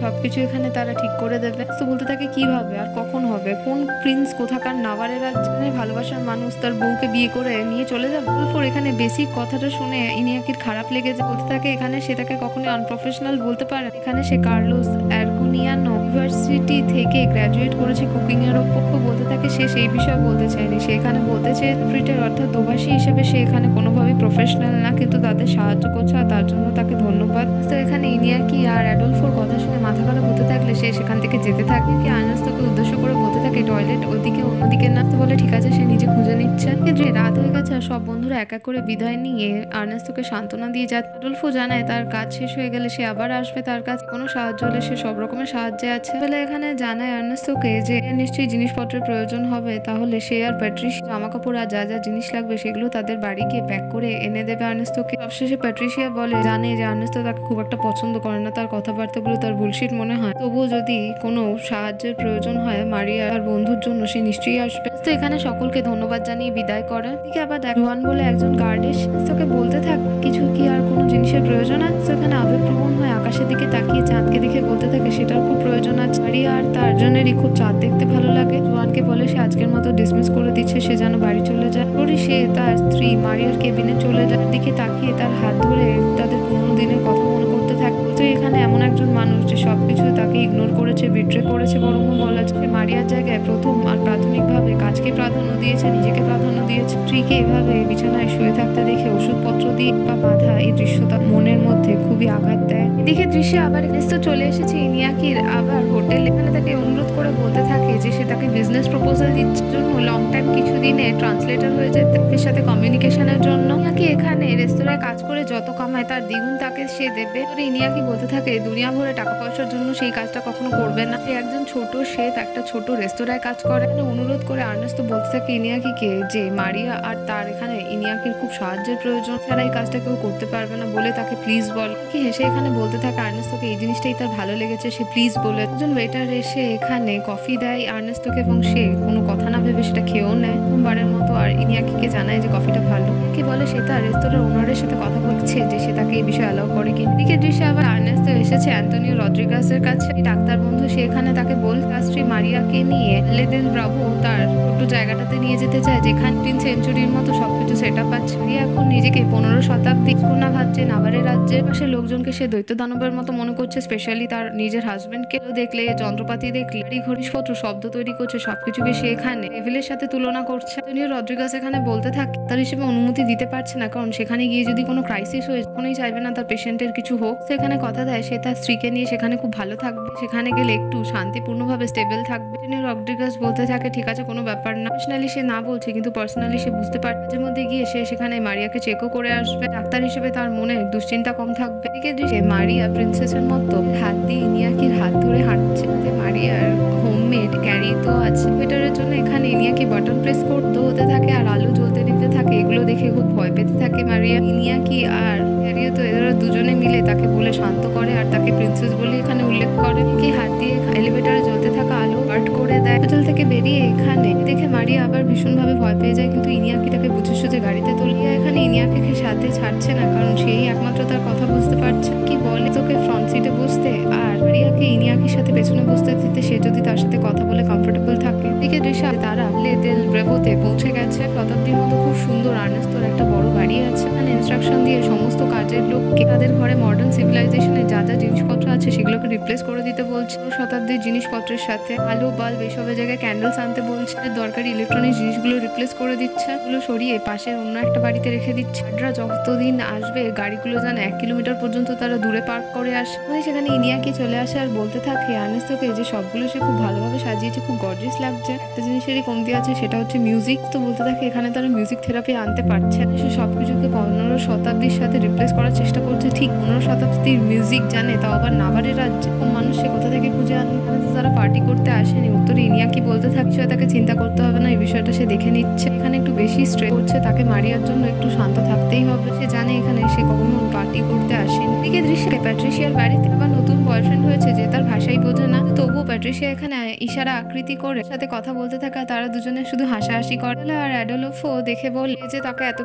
সবকিছু এখানে তারা ঠিক করে দেবে। তো বলতে থাকে কিভাবে আর কখন হবে, কোন প্রিন্স কোথাকার নাভারের রাজ্যে ভালোবাসার মানুষ তার বউকে বিয়ে করে নিয়ে চলে যাবে। এখানে বেসিক কথাটা শুনে ইনিয়াকির খারাপ লেগেছে, বলতে থাকে এখানে সে তাকে কখনোই আনপ্রফেশনাল বলতে পারে। এখানে সে কার্লোস অ্যারগুনিয়ানো ইউনিভার্সিটি থেকে গ্র্যাজুয়েট করেছে কুকিং এর উপর। বলতে থাকে সে সেই বিষয়ে বলতে চায়নি, সে এখানে বলতে চেয়ে ফ্রিটের অর্থাৎ দোভাষী হিসেবে সে এখানে কোনোভাবেই প্রফেশনাল না, কিন্তু তাদের সাহায্য করছে আর তার জন্য তাকে ধন্যবাদ। তো এখানে ইনিয়াকি আর অ্যাডলফোর কথা শুনে মাথা খারাপ হতে থাকলে সে সেখান থেকে যেতে থাকে। কি আর্নেস্টোকে উদ্দেশ্য করে বলতে থাকে টয়লেট ওদিকে অন্যদিকে না। তো বলে ঠিক আছে, সে নিজে খুঁজে নিচ্ছে। যে রাত হয়ে গেছে আর সব বন্ধুরা এক এক করে বিদায় নিয়ে আর্নেস্টোকে সান্ত্বনা দিয়ে যায়। অ্যাডলফো জানায় তার কাজ শেষ হয়ে গেলে সে আবার আসবে, তার কাছে কোনো সাহায্য হলে সে সব রকমের সাহায্যে আছে। বলে এখানে জানায় আর্নেস্টোকে যে নিশ্চয়ই জিনিসপত্রের প্রয়োজন হবে, তাহলে সে আর প্যাট্রিস জামা কাপড় আর যা যা জিনিস লাগবে সেগুলো তাদের বাড়ি গিয়ে প্যাক করে এনে দেবে আর্নেস্টোকে। সবশেষে প্যাট্রিসিয়া বলে জানে যে আর্নেস্টো তাকে খুব একটা পছন্দ করে না, তার কথাবার্তাগুলো তার বুলশিট মনে হয়, তবুও যদি কোনো সাহায্যের প্রয়োজন হয় মারিয়া আর বন্ধুর জন্য সে নিশ্চয়ই আসবে। তো এখানে সকলকে ধন্যবাদ জানিয়ে বিদায় করে। ঠিক আবার জুয়ান বলে একজন গার্ড এসে তোকে বলতে থাক কিছু কি আর কোনো জিনিসের প্রয়োজন আছে। এখানে আবেগপ্রবণ হয়ে আকাশের দিকে তাকিয়ে চাঁদকে দেখে বলতে থাকে সেটার খুব প্রয়োজন আছে। মারিয়া আর তার জনেরই খুব চাঁদ দেখতে ভালো লাগে। জুয়ানকে বলে সে আজকের মতো ডিসমিস করে দিচ্ছে, সে যেন বাড়ি চলে যায়। পরে সে তার স্ত্রী মারিয়ার কেবিনে চলে যায়, দিকে তাকিয়ে তার হাত ধরে তাদের পুরোনো দিনের কথা মনে করতে থাকে। তো এখানে এমন একজন মানুষ যে সবকিছু তাকে ইগনোর করেছে, বিট্রে করেছে, বরং বলা যায় মারিয়ার জায়গায় প্রথম আর প্রাথমিকভাবে কাজকে প্রাধান্য দিয়েছে, নিজেকে প্রাধান্য দিয়েছে। স্ত্রীকে এভাবে বিছানায় শুয়ে থাকতে দেখে ওষুধপত্র দিয়ে বা বাঁধা এই দৃশ্যটা মনের মধ্যে খুবই আঘাত দেয়। এদিকে দৃশ্যে আবার তো চলে এসেছে ইনিয়াকির আবার হোটেল। এখানে তাকে অনুরোধ করে বলতে থাকে যে সে তাকে বিজনেস প্রপোজাল দিচ্ছে জন্য লং টাইম কিছুদিনে ট্রান্সলেটর হয়ে যায় তার সাথে কমিউনিকেশনের জন্য। ইনিয়াকি এখানে রেস্তোরাঁয় কাজ করে যত কামায় তার দ্বিগুণ তাকে সে দেবে। ইনিয়াকি বলতে থাকে দুনিয়া ভরে টাকা পয়সার জন্য সেই কাজটা কখনো করবে না, সে একজন ছোট শেফ একটা ছোট রেস্তোরাঁয় কাজ করে। অনুরোধ করে আর্নেস্টো বলতে থাকে ইনিয়াকিকে যে মারিয়া আর তার এখানে ইনিয়াকির খুব সাহায্যের প্রয়োজন, ছাড়া এই কাজটা কেউ করতে পারবে না বলে তাকে প্লিজ বল। কি হেসে এখানে বলতে থাকে আর্নেস্টোকে এই জিনিসটাই তার ভালো লেগেছে, সে প্লিজ বলে। একজন ওয়েটার এসে এখানে কফি দেয় আর্নেস্টোকে এবং সে কোনো কথা না ভেবে সেটা খেয়েও নেয় প্রথমবারের মতো। আর ইনিয়াকিকে জানায় যে কফিটা ভালো। কি বলে সে তার রেস্তোরাঁর ওনারের সাথে কথা বলছে যে সে তাকে এই বিষয়ে অ্যালাউ করে কি। এদিকে দৃশ্যে আবার আর্নেস্টো এসেছে অ্যান্টোনিও রদ্রিগাসের কাছে, ডাক্তার বন্ধু। সে এখানে তাকে বল তার স্ত্রী মারিয়াকে নিয়ে লেদেল ব্রাভো তার ছোট্ট জায়গাটাতে নিয়ে যেতে চায়, যেখানে 3 সেঞ্চুরির মতো সবকিছু সেট আপ আছে। মারিয়া এখন নিজেকে 15 শতাব্দী কোনা ভাবছে। নাভারের রাজ্যের পাশে লোকজনকে সে দৈত্য দানবের মতো মনে করছে, স্পেশালি তার নিজের হাজবেন্ডকে দেখলে, যন্ত্রপাতি দেখলে, ঘড়িসপত্র শব্দ তৈরি করছে, সবকিছুকে সে এখানে লেভেলের সাথে তুলনা করছে। অ্যান্টোনিও রদ্রিগাস এখানে বলতে থাকে তার হিসেবে অনুমতি দিতে পারছে না, কারণ সেখানে গিয়ে যদি কোনো ক্রাইসিস হয়ে কখনোই চাইবে না তার পেশেন্টের কিছু হোক। সেখানে কথা দেয় সে তার স্ত্রীকে নিয়ে সেখানে খুব ভালো থাকবে, সেখানে গেলে একটু শান্তিপূর্ণভাবে স্টেবল থাকবে। অ্যান্টোনিও রদ্রিগাস বলতে থাকে ঠিক আছে, কোনো ব্যাপার না। পার্সোনালি সে না বলছে, কিন্তু পার্সোনালি সে বুঝতে পারে মাঝে মধ্যে গিয়ে সে সেখানে মারিয়াকে চেকও করে আসবে, ডাক্তার হিসেবে তার মনে দুশ্চিন্তা কম থাকবে। এদিকে দৃশ্যে মারিয়া প্রিন্সেসের মতো হাত দিয়ে ইনিয়াকির হাত ধরে হাঁটছে। মারিয়ার হোমমেড ক্যারি তো আছে, ওয়েটারের জন্য এখানে ইনিয়াকি বাটন প্রেস করতে হতে থাকে আর আলো জ্বলতে দিতে থাকে। এগুলো দেখে খুব ভয় পেতে থাকে মারিয়া। ইনিয়াকি আর ক্যারিও তো এরা দুজনে মিলে তাকে বলে শান্ত করে আর তাকে প্রিন্সেস বলে এখানে উল্লেখ করে। কি হাত দিয়ে এলিভেটরে জ্বলতে থাকা আলো বার্ট করে দেয়। হোটেল থেকে বেরিয়ে এখানে দেখে মারিয়া আবার ভীষণভাবে ভয় পেয়ে যায়, কিন্তু ইনিয়াকি তাকে বুঝে সুঝে গাড়িতে তুলিয়ে এখানে ইনিয়াকিকে সাথে ছাড়ছে না, কারণ সেই একমাত্র তার কথা বুঝতে পারছে। কি বলে তোকে ফ্রন্ট সিটে বসতে আর মারিয়াকে ইনিয়াকির সাথে পেছনে বসতে দিতে, সে যদি তার সাথে কথা বলে কমফোর্টেবল থাকে। এদিকে দৃশ্যে তারা লেদেল ব্রেভোতে পৌঁছে গেছে। শতাব্দীর মতো খুব সুন্দর আর্নেস্তোর একটা বড় বাড়ি আছে, মানে ইনস্ট্রাকশন দিয়ে সমস্ত কাজের লোককে তাদের ঘরে মডার্ন সিভিলাইজেশনে যা যা জিনিসপত্র আছে সেগুলোকে রিপ্লেস করে দিতে বলছে। শতাব্দীর জিনিসপত্রের সাথে আলো বাল্ব এসবের জায়গায় ক্যান্ডেলস আনতে বলছে। দরকারি ইলেকট্রনিক জিনিসগুলো রিপ্লেস করে দিচ্ছে, ওগুলো সরিয়ে পাশের অন্য একটা বাড়িতে রেখে দিচ্ছে। যতদিন আসবে গাড়িগুলো যেন 1 কিলোমিটার পর্যন্ত তারা দূরে পার্ক করে আসে। সেখানে ইনিয়াকি চলে আসে আর বলতে থাকে আর্নেস্তোকে যে সবগুলো সে খুব ভালোভাবে সাজিয়েছে, খুব গর্জিয়াস লাগছে। একটা জিনিসেরই কমতি আছে, সেটা হচ্ছে মিউজিক। তো বলতে থাকে এখানে তারা মিউজিক থেরাপি আনতে পারছে না, সে সবকিছুকে 15 শতাব্দীর সাথে রিপ্লেস করার চেষ্টা করছে। ঠিক 15 শতাব্দীর মিউজিক জানে, তাও আবার নাভারের রাজ্যে। মানুষ সে কোথা থেকে খুঁজে আনবে, তারা পার্টি করতে আসেনি। উত্তরে ইনিয়াকি বলতে থাকছে তাকে চিন্তা করতে হবে না, এই বিষয়টা সে দেখে নিচ্ছে। এখানে একটু বেশি স্ট্রেস করছে, তাকে মারিয়ার জন্য একটু শান্ত থাকতেই হবে। সে জানে এখানে সে কখনো পার্টি করতে আসেনি। এদিকে দৃশ্যে প্যাট্রিসিয়ার বাড়িতে আবার নতুন বয়ফ্রেন্ড হয়েছে যে তার ভাষাই বোঝে না, তবুও প্যাট্রিশিয়া এখানে ইশারা আকৃতি করে সাথে কথা বলতে থাকা, তারা দুজনে শুধু হাসাহাসি করে। আর অ্যাডোলফো দেখে বলে যে তাকে এত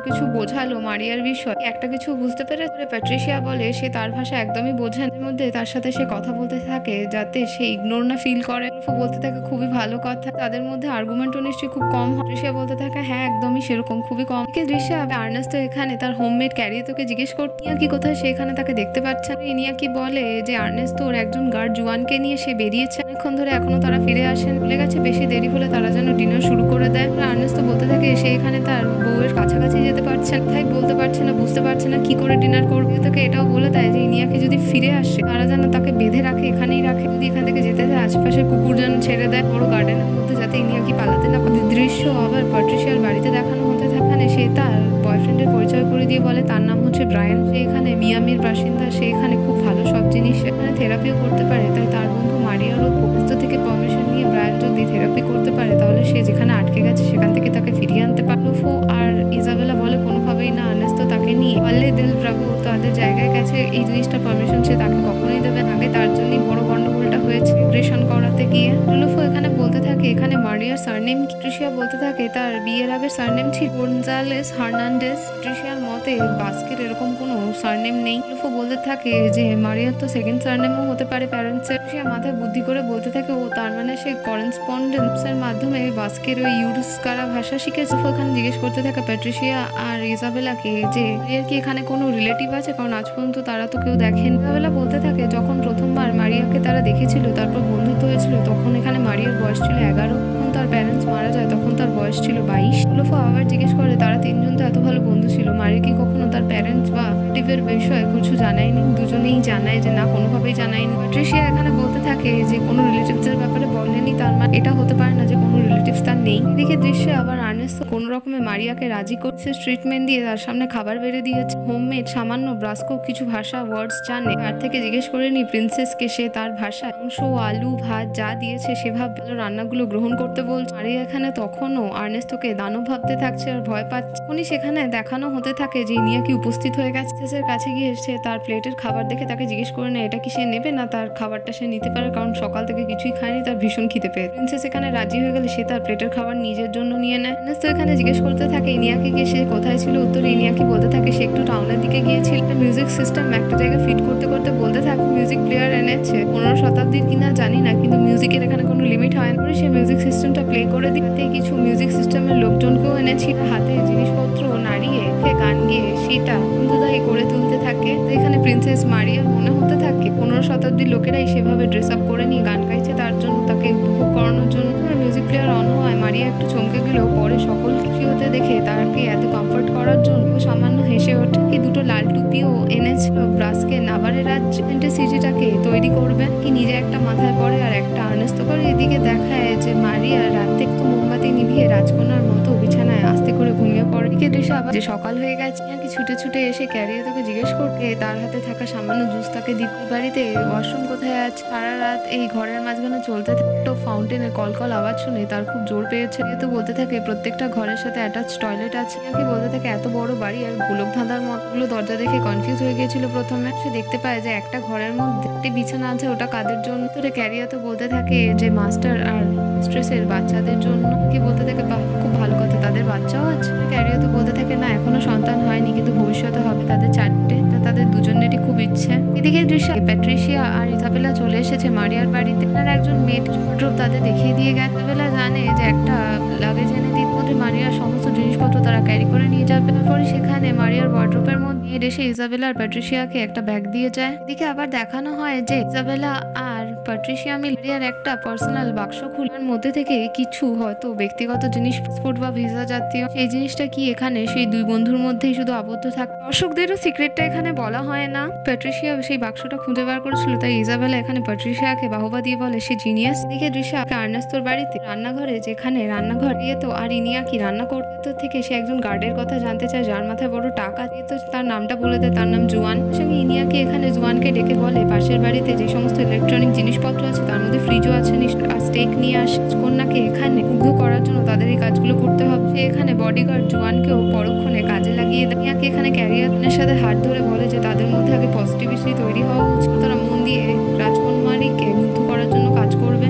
কিছু বোঝালো মারিয়ার বিষয়, একটা কিছু বুঝতে পেরে। প্যাট্রিশিয়া বলে সে তার ভাষা একদমই বোঝে না, মধ্যে তার সাথে সে কথা বলতে থাকে যাতে সে ইগনোর না ফিল করে। বলতে থাকে খুবই ভালো কথা, তাদের মধ্যে আর্গুমেন্টও নিশ্চয়ই খুব কম। প্যাট্রিশিয়া বলতে থাকে হ্যাঁ একদমই সেরকম, খুবই কম। দৃশ্যে আর্নেস্টো এখানে তার হোমমেড ক্যারিয়েতোকে জিজ্ঞেস করতে ইনিয়াকি কোথায়, সে এখানে তাকে দেখতে পাচ্ছে না। ইনিয়াকি বলে যে আর্নেস্টোর একজন গার্ড জুয়ানকে নিয়ে সে বেরিয়েছে অনেকক্ষণ ধরে, এখনো তারা ফিরে আসেন, বলে গেছে বেশি দেরি হলে তারা যেন ডিনার শুরু করে দেয়। আর্নেস্টো বলতে থাকে সে এখানে তার বউয়ের কাছাকাছি যেতে পারছে না, তাই বলতে পারছে না, বুঝতে পারছে না কি করে ডিনার করবে। তাকে এটাও বলে দেয় যে ইনিয়াকে যদি ফিরে আসে তারা যেন তাকে বেঁধে রাখে, এখানেই রাখে, যদি এখান থেকে যেতে চায় আশেপাশের কুকুর যেন ছেড়ে দেয় বড় গার্ডেনের মধ্যে, যাতে ইনিয়াকি পালাতে না পারে। দৃশ্য আবার প্যাট্রিশিয়ার বাড়িতে দেখানো হতে থাকে, সে তার বয়ফ্রেন্ডের পরিচয় করে দিয়ে বলে তার নাম হচ্ছে ব্রায়ান, সে এখানে মিয়ামির বাসিন্দা, সে এখানে খুব ভালো সব জিনিস, এখানে থেরাপিও করতে পারে। তাই তার বন্ধু মারিয়ারও পোস্ত থেকে পারমিশন নিয়ে ব্রায়ান যদি থেরাপি করতে পারে তাহলে সে যেখানে আটকে গেছে সেখান থেকে তাকে ফিরিয়ে আনতে পারে। লুফো আর ইজাবেলা বলে কোনোভাবেই না, আর্নেস্টো তাকে নিয়ে পারলে দিল ব্রাভো তাদের জায়গায় গেছে, এই জিনিসটা পারমিশন সে তাকে কখনোই দেবে না। আগে তার জন্যই বড় গন্ডগোলটা হয়েছে রিগ্রেশন করাতে গিয়ে। লুফো এখানে বলতে থাকে এখানে মারিয়ার সারনেম কি? ট্রিশিয়া বলতে থাকে তার বিয়ের আগের সারনেম ছিল গোনজালেস হার্নান্ডেস। ট্রিশিয়ার মতে বাস্কের এরকম কোনো সারনেম নেই। লুফো বলতে থাকে যে মারিয়ার তো সেকেন্ড সারনেমও হতে পারে প্যারেন্টসের। ট্রিশিয়া মাথায় বুদ্ধি করে বলতে থাকে ও তার মানে সে করেসপন্ডেন্সের মাধ্যমে বাস্কের ওই ইউরুস্কারা ভাষা শিখেছে। ওখানে জিজ্ঞেস করতে থাকে প্যাট্রিশিয়া আর ইজাবেলাকে যে মারিয়ার কি এখানে কোনো রিলেটিভ আছে, কারণ আজ পর্যন্ত তারা তো কেউ দেখেন। ইজাবেলা বলতে থাকে যখন প্রথমবার মারিয়াকে তারা দেখেছিল তারপর বন্ধুত্ব হয়েছিল তখন এখানে মারিয়ার বয়স ছিল 11, যখন তার প্যারেন্টস মারা যায় তখন তার বয়স ছিল 22। লুফো আবার জিজ্ঞেস করে তারা তিনজন তো এত ভালো বন্ধু ছিল, মারিয়া কি কখনো তার প্যারেন্টস বা রিলেটিভের বিষয়ে কিছু জানায়নি? দুজনেই জানায় যে না, কোনোভাবেই জানায়নি। প্যাট্রিশিয়া এখানে বলতে থাকে যে কোনো রিলেটিভসের ব্যাপারে বলেনি, তার মানে এটা হতে পারে না যে কোনো রিলেটিভস তার নেই। এদিকে দৃশ্যে আবার আর্নেস্টো কোনো রকমে মারিয়াকে রাজি করছে, ট্রিটমেন্ট দিয়ে তার সামনে খাবার বেড়ে দিয়েছে, হোমমেড সামান্য ব্রাস্কো কিছু ভাষা ওয়ার্ডস জানে, তার থেকে জিজ্ঞেস করেনি প্রিন্সেসকে সে তার ভাষায় মাংস আলু ভাত যা দিয়েছে সেভাবে রান্নাগুলো গ্রহণ করতে বলছে। মারিয়া এখানে তখনও আর্নেস্টোকে দানব ভাবতে থাকছে আর ভয় পাচ্ছে। উনি সেখানে দেখানো হতে থাকে যে ইনিয়াকি উপস্থিত হয়ে গেছে। প্রিন্সেসের কাছে গিয়ে সে তার প্লেটের খাবার দেখে তাকে জিজ্ঞেস করে না এটা কি সে নেবে না তার খাবারটা সে নিতে পারে, কারণ সকাল থেকে কিছুই খায়নি, তার ভীষণ খিদে পেয়ে। প্রিন্সেস এখানে রাজি হয়ে গেলে সে তার প্লেটের খাবার নিজের জন্য নিয়ে নেয়। আর্নেস্টো এখানে জিজ্ঞেস করতে থাকে ইনিয়াকে গিয়ে সে কোথায় ছিল, উত্তরে ইনিয়াকি বলতে থাকে সে একটু টাউনের দিকে গিয়েছিল। মিউজিক সিস্টেম একটা জায়গায় ফিট করতে করতে বলতে থাকে মিউজিক প্লেয়ার এনেছে 15 শতাব্দীর কিনা জানি না, কিন্তু মিউজিকের এখানে কোনো লিমিট হয় না। সে মিউজিক সিস্টেমটা প্লে করে দিতে কিছু মিউজিক সিস্টেমের লোকজনকেও এনেছিল, হাতে জিনিসপত্র নাড়িয়ে গান গিয়ে সেটা আনন্দদায়ী করে তুলতে থাকে। এখানে প্রিন্সেস মারিয়া মনে হতে থাকে 15 শতাব্দীর লোকেরাই সেভাবে ড্রেস আপ করে নিয়ে গান গাইছে তার জন্য, তাকে উপভোগ করানোর জন্য। মিউজিক প্লেয়ার অন হয় মারিয়া একটু চমকে গেলেও পরে সকল খুশি হতে দেখে তাকে এত কমফোর্ট করার জন্য সামান্য হেসে ওঠে। কি দুটো লাল টুপিও এনেছিল ব্রাস্কে নাভারের রাজ্য সিটিটাকে তৈরি করবে, কি নিজে একটা মাথায় পড়ে আর একটা আর্নেস্টো করে। এদিকে দেখায় যে মারিয়া রাতে একটু মোমবাতি নিভিয়ে রাজকন্যার মতো বিছানায় আস্তে করে ঘুমিয়ে পড়ে। এদিকে দৃশ্য আবার যে সকাল হয়ে গেছে, কি ছুটে ছুটে এসে ক্যারিয়েতোকে জিজ্ঞেস করতে তার হাতে থাকা সামান্য জুস তাকে দিতে। বাড়িতে ওয়াশরুম কোথায় আছে? সারা রাত এই ঘরের মাঝখানে চলতে থাকতো ফাউন্টেনের কলকল আওয়াজ শুনে তার খুব জোর পেয়েছে। তো বলতে থাকে প্রত্যেকটা ঘরের সাথে অ্যাটাচ টয়লেট আছে। কি বলতে থাকে এত বড় বাড়ি আর গোলক ধাঁধার মতগুলো দরজা দেখে কনফিউজ হয়ে গিয়েছিল প্রথমে। সে দেখতে পায় যে একটা ঘরের মধ্যে একটি বিছানা আছে, ওটা কাদের জন্য? তো ক্যারিয়েতো বলতে থাকে যে মাস্টার আর মিস্ট্রেসের বাচ্চাদের জন্য। কি বলতে থাকে খুব ভালো কথা, তাদের বাচ্চাও আছে? ক্যারিয়েতো বলতে থাকে না এখনো সন্তান হয়নি, কিন্তু ভবিষ্যতে হবে তাদের 4টে, তাদের দুজনেরই খুব ইচ্ছে। এদিকে দৃশ্য প্যাট্রিশিয়া আর ইজাবেলা চলে এসেছে মারিয়ার বাড়িতে। তার একজন মেয়ের ওয়ার্ড্রোব তাদের দেখিয়ে দিয়ে গেছে। ইজাবেলা জানে যে একটা লাগেজ এনে দিতে মারিয়ার সমস্ত জিনিসপত্র তারা ক্যারি করে নিয়ে যাবে। তারপরে সেখানে মারিয়ার ওয়ার্ড্রোবের মধ্যে এসে ইজাবেলা আর প্যাট্রিশিয়াকে একটা ব্যাগ দিয়ে যায়। এদিকে আবার দেখানো হয় যে ইজাবেলা আর প্যাট্রিশিয়া মিলে মারিয়ার একটা পার্সোনাল বাক্স খুলার মধ্যে থেকে কিছু হয়তো ব্যক্তিগত জিনিস, পাসপোর্ট বা ভিসা জাতীয়, সেই জিনিসটা কি এখানে সেই দুই বন্ধুর মধ্যেই শুধু আবদ্ধ থাকে। দর্শকদেরও সিক্রেটটা এখানে বলা হয় না। প্যাট্রিশিয়া সেই বাক্সটা খুঁজে বার করেছিল, তাই ইজাবেলা এখানে প্যাট্রিশিয়াকে বাহবা দিয়ে বলে সে জিনিয়াস। এদিকে দৃশ্য আর্নেস্টোর বাড়িতে রান্নাঘরে, যেখানে রান্নাঘর তো আর ইনিয়াকি রান্না করতে থেকে সে একজন গার্ডের কথা জানতে চায় যার মাথায় বড় টাকা, তো তার নামটা বলে দেয়, তার নাম জুয়ান। সঙ্গে ইনিয়াকি এখানে জুয়ানকে ডেকে বলে পাশের বাড়িতে যে সমস্ত ইলেকট্রনিক জিনিসপত্র আছে তার মধ্যে ফ্রিজও আছে, আর স্টেক নিয়ে আসে কন্যাকে এখানে মুগ্ধ করার জন্য তাদের এই কাজগুলো করতে হবে। সে এখানে বডিগার্ড জুয়ানকেও পরক্ষণে কাজে লাগিয়ে দেয়। ইনিয়াকি এখানে ক্যারিয়ারের সাথে হাত ধরে বলে যে তাদের মধ্যে আগে পজিটিভিটি তৈরি হওয়া উচিত, তারা মন দিয়ে রাজকুমারীকে মুগ্ধ করার জন্য কাজ করবে।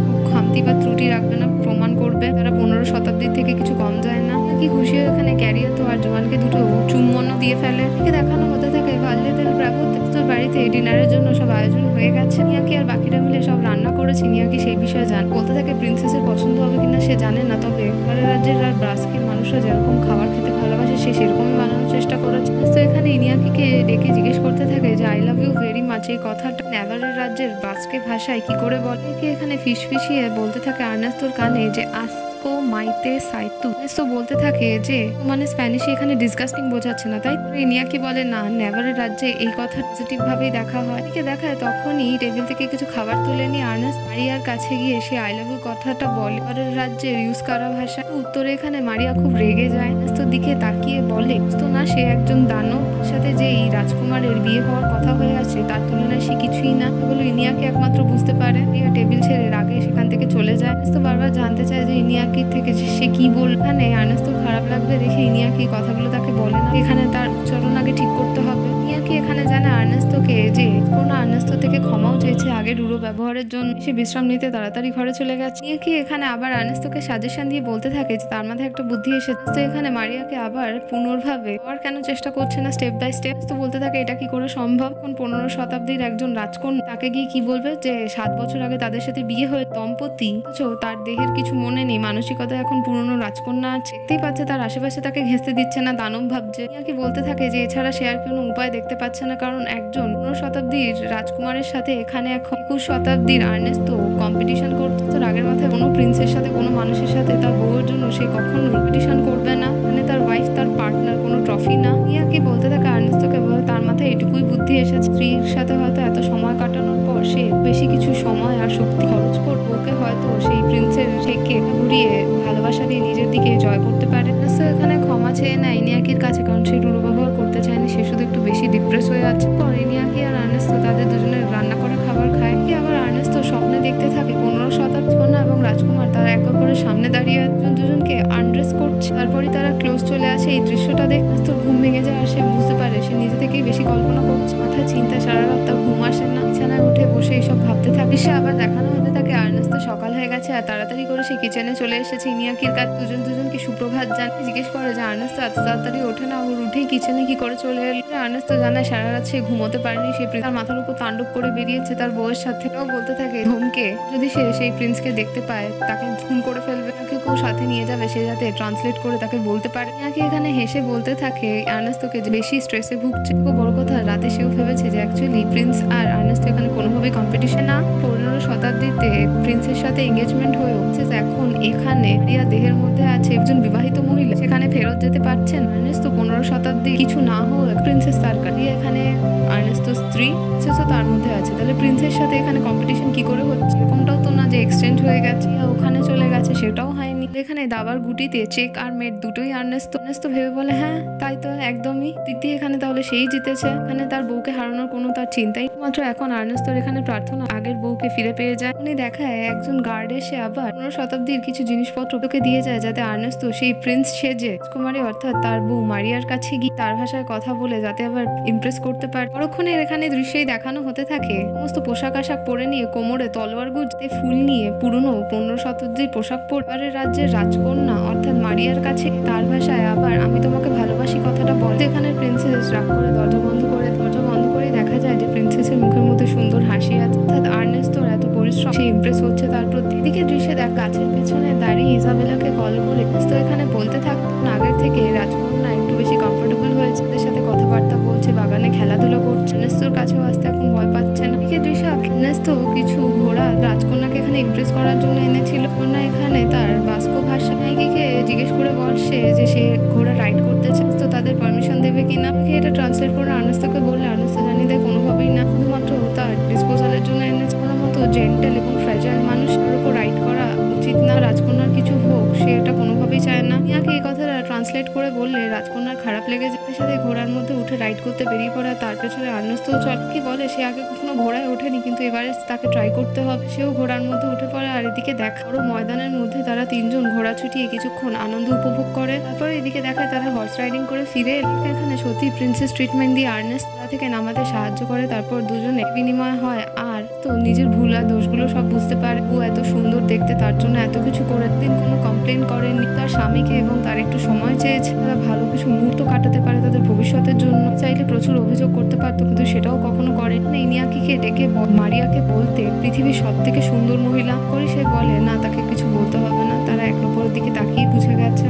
গেছে। নিয়াকি আর বাকিরা মিলে সব রান্না করেছে। নিয়াকি সেই বিষয়ে জান বলতে থাকে প্রিন্সেসের পছন্দ হবে কিনা সে জানে না, তবে এবারের রাজ্যের আর ব্রাস্কের মানুষরা যেরকম খাবার খেতে ভালোবাসে সে সেরকমই বানানোর চেষ্টা করেছে। তো এখানে ইনিয়াকিকে ডেকে জিজ্ঞেস করতে থাকে যে I love you very much এই কথাটা নেভারের রাজ্যের বাস্কে ভাষায় কি করে বলে। এখানে ফিসফিসিয়ে বলতে থাকে আর্নেস্তোর কানে যে আসকো মাইতে সাইতু। তো বলতে থাকে যে মানে স্প্যানিশে এখানে ডিসগাস্টিং বোঝাচ্ছে না, তাই ইনিয়াকি বলে না, নেভারের রাজ্যে এই কথা পজিটিভ ভাবেই দেখা হয়। একে দেখায় তখনই টেবিল থেকে কিছু খাবার তুলে নিয়ে আর্নেস্ট মারিয়ার কাছে গিয়ে সে আই লাভ ইউ কথাটা বলে নেভারের রাজ্যের ইউজ করা ভাষা। উত্তরে এখানে মারিয়া খুব রেগে যায়, আর্নেস্তোর দিকে তাকিয়ে বলে তো না সে একজন দানব সাথে যে এই রাজকুমারের বিয়ে হওয়ার কথা হয়ে আছে তার তুলনায় সে কিছুই না। বলে ইনিয়াকি একমাত্র বুঝতে পারে। রিয়া টেবিল ছেড়ে রাগে সেখান থেকে চলে যায়। আর্নেস্তো বারবার জানতে চায় যে ইনিয়াকির থেকে সে কি বলল। এখানে আর্নেস্তোর খারাপ লাগবে দেখে ইনিয়াকি কথাগুলো তাকে বলে না, এখানে তার উচ্চারণ আগে ঠিক করতে হবে। ইনিয়াকি এখানে জানে আর্নেস্তোকে যে কোনো আর্নেস্তো থেকে ক্ষমাও চেয়েছে আগের রূঢ় ব্যবহারের জন্য। সে বিশ্রাম নিতে তাড়াতাড়ি ঘরে চলে গেছে। ইনিয়াকি এখানে আবার আর্নেস্তোকে সাজেশন দিয়ে বলতে থাকে যে তার মাথায় একটা বুদ্ধি এসেছে। তো এখানে মারিয়াকে আবার পুনর্ভাবে আবার কেন চেষ্টা করছে না স্টেপ বাই স্টেপ। তো বলতে থাকে এটা কি করে সম্ভব, কোন 15 শতাব্দীর একজন রাজকন্যা তাকে গিয়ে কি বলবে যে 7 বছর আগে তাদের সাথে বিয়ে হয়ে দম্পতি, তার দেহের কিছু মনে নেই, মানসিকতা এখন পুরনো রাজকন্যা আছে। দেখতেই পাচ্ছে তার আশেপাশে তাকে ঘেঁচতে দিচ্ছে না, দানব ভাবছে। ইনিয়াকি বলতে থাকে যে এছাড়া সে আর কোনো উপায় দেখতে পাচ্ছে না, কারণ একজন 15 শতাব্দীর রাজকুমারের সাথে এখানে এখন 21 শতাব্দীর আর্নেস্তো কম্পিটিশন করতে। তো রাগের মাথায় কোনো প্রিন্সের সাথে কোনো মানুষের সাথে তার বউয়ের জন্য সে কখনো কম্পিটিশন করবে না, মানে তার ওয়াইফ তার পার্টনার, কোনো ট্রফি না। ইনিয়াকি বলতে থাকে আর্নেস্তোকে তার মাথায় এটুকুই বুদ্ধি এসেছে, স্ত্রীর সাথে হয়তো এত সময় কাটানোর পর সে বেশি কিছু সময় আর শক্তি খরচ করবে, ওকে হয়তো সেই প্রিন্সের থেকে ঘুরিয়ে ভালোবাসা দিয়ে নিজের দিকে জয় করতে পারে। এখানে ক্ষমা চেয়ে নেয় ইনিয়াকির কাছে, কারণ সে রূঢ় ব্যবহার করতে চায়নি, সে শুধু একটু বেশি ডিপ্রেস হয়ে আছে। পর ইনিয়াকি আর আর্নেস্তো তাদের দুজনের রান্না করা খাবার খায়। কি আবার আর্নেস্তো স্বপ্নে দেখতে থাকে 15 শতাব্দী কন্যা এবং রাজকুমার তারা এক অপরের সামনে দাঁড়িয়ে দুজনকে আনড্রেস করছে, তারপরই তারা ক্লোজ চলে আসে। এই দৃশ্যটা দেখে আর্নেস্তোর ঘুম ভেঙে যায় আর সে বুঝতে পারে সে নিজে থেকেই বেশি কল্পনা করছে, মাথায় চিন্তা, সারা রাত তার ঘুম আসে না, বিছানায় উঠে বসে এইসব ভাবতে থাকে। সে আবার দেখানো হতে থাকে আর্নেস্তো সকাল হয়ে গেছে আর তাড়াতাড়ি করে সে কিচেনে চলে এসেছে। ইনিয়াকির কাছে দুজনকে সুপ্রভাত জানিয়ে জিজ্ঞেস করে যে আর্নেস্তো এত তাড়াতাড়ি ওঠে না, ওর উঠেই কিচেনে কি করে চলে এলো। আর্নেস্তো জানায় সারা রাত সে ঘুমোতে পারেনি, সে তার মাথার উপর তাণ্ডব করে বেরিয়েছে তার বউয়ের সাথে। বলতে থাকে ধমকে যদি সে সেই প্রিন্সকে দেখতে পায় তাকে খুন করে ফেলবে, তাকে কেউ সাথে নিয়ে যাবে, সে যাতে ট্রান্সলেট করে তাকে বলতে পারে। ইনিয়াকি এখানে হেসে বলতে থাকে আর্নেস্তোকে বেশি স্ট্রেসে ভুগছে। বড় কথা রাতে সেও ভেবেছে যে অ্যাকচুয়ালি প্রিন্স আর আর্নেস্তো এখানে কোনোভাবেই কম্পিটিশন না। 15 শতাব্দীতে প্রিন্সের সাথে এঙ্গেজমেন্ট হয়েও এখন এখানে রিয়া দেহের মধ্যে আছে একজন বিবাহিত মহিলা, সেখানে ফেরত যেতে পারছেন। আর্নেস্তো 15 শতাব্দী কিছু না হোক প্রিন্সেস তার কাছে এখানে আর্নেস্তোর স্ত্রী তার মধ্যে আছে, তাহলে প্রিন্সের সাথে এখানে কম্পিটিশন কি করে হচ্ছে? এরকমটাও তো না যে এক্সচেঞ্জ হয়ে গেছে ওখানে চলে গেছে, সেটাও হয়নি। এখানে দাবার গুটিতে চেক আর মেট দুটোই আর্নেস্তো ভেবে বলে হ্যাঁ তাই তো একদমই দিদি, এখানে তাহলে সেই জিতেছে। এখানে তার বউকে হারানোর কোনো তার চিন্তাই মাত্র। এখন আর্নেস্তোর এখানে প্রার্থনা আগের বউকে ফিরে পেয়ে যায়। উনি দেখায় একজন গার্ড এসে আবার 15 শতাব্দীর কিছু জিনিসপত্র ওকে দিয়ে যায় যাতে আর্নেস্তো সেই প্রিন্স সেজে কুমারী অর্থাৎ তার বউ মারিয়ার কাছে গিয়ে তার ভাষায় কথা বলে যাতে আবার ইমপ্রেস করতে পারে। পরক্ষণে এখানে দৃশ্যেই দেখানো হতে থাকে সমস্ত পোশাক আশাক পরে নিয়ে কোমরে তলোয়ার গুজতে ফুল নিয়ে পুরনো 15 শতাব্দীর পোশাক পরে রাজ্যের রাজকন্যা অর্থাৎ মারিয়ার কাছে তার ভাষায় আবার আমি তোমাকে ভালোবাসি কথাটা বলতে। এখানে প্রিন্সেস রাগ করে দরজা বন্ধ করে দেখা যায় যে প্রিন্সেসের মুখের মধ্যে সুন্দর হাসি আছে, অর্থাৎ আর্নেস্তোর এত পরিশ্রম সে ইমপ্রেস হচ্ছে তার প্রতি। এদিকে দৃশ্যে দেখ গাছের পেছনে দাঁড়িয়ে ইসাবেলাকে কল করে তো এখানে বলতে থাকতেন আগের থেকে রাজকন্যা একটু বেশি কমফোর্টেবল হয়েছে, তাদের সাথে কথাবার্তা বলছে, বাগানে খেলাধুলো করছে। আর্নেস্তোর কাছেও আসতে এখন ভয় পাচ্ছে না। এদিকে দৃশ্য আর্নেস্তো কিছু ঘোড়া রাজকন্যাকে এখানে ইমপ্রেস করার জন্য এনেছিল। কন্যা এখানে তার বাস্কো ভাষা নায়িকাকে জিজ্ঞেস করে বলছে যে সে ঘোড়া রাইড করতে চায়, তো তাদের পারমিশন দেবে কিনা। এটা ট্রান্সলেট করে আর্নেস্তোকে বললে আর্নেস্তো জানিয়ে দেয় কোনোভাবেই না, শুধুমাত্র তার ডিসপোজালের জন্য এনেছে। কোনো মতো জেন্টেল এবং ফ্র্যাজাইল মানুষের উপর রাইড করা উচিত না, রাজকন্যার কিছু হোক সে এটা কোনোভাবেই চায় না। ইয়াকে এই কথাটা ট্রান্সলেট করে বললে রাজকন্যার খারাপ লেগে যেতে সাথে ঘোড়ার মধ্যে উঠে রাইড করতে বেরিয়ে পড়ে। তার পেছনে আর্নেস্তো কি বলে সে আগে কখনো ঘোড়ায় ওঠেনি, কিন্তু এবারে তাকে ট্রাই করতে হবে। সেও ঘোড়ার মধ্যে উঠে পড়ে আর এদিকে দেখা বড় ময়দানের মধ্যে তারা তিনজন ঘোড়া ছুটিয়ে কিছুক্ষণ আনন্দ উপভোগ করে। তারপর এদিকে দেখায় তারা হর্স রাইডিং করে ফিরে এখানে সত্যি প্রিন্সেস ট্রিটমেন্ট দিয়ে আর্নেস্তো থেকে নামাতে সাহায্য করে। তারপর দুজনে বিনিময় হয় আর তো নিজের ভুল আর দোষগুলো সব বুঝতে পারে। ও এত সুন্দর দেখতে তার জন্য এত কিছু করে দিন কোনো কমপ্লেন করেনি, তার স্বামীকে এবং তার একটু সময় চেয়েছে, তারা ভালো কিছু মুহূর্ত কাটাতে পারে তাদের ভবিষ্যতের জন্য। চাইলে প্রচুর অভিযোগ করতে পারতো, কিন্তু সেটাও কখনো করে না। ইনিয়াকিকে ডেকে মারিয়াকে বলতে পৃথিবীর সব থেকে সুন্দর মহিলা করে সে বলে না, তাকে কিছু বলতে হবে না, তারা এক অপরের দিকে তাকিয়ে বুঝে গেছে।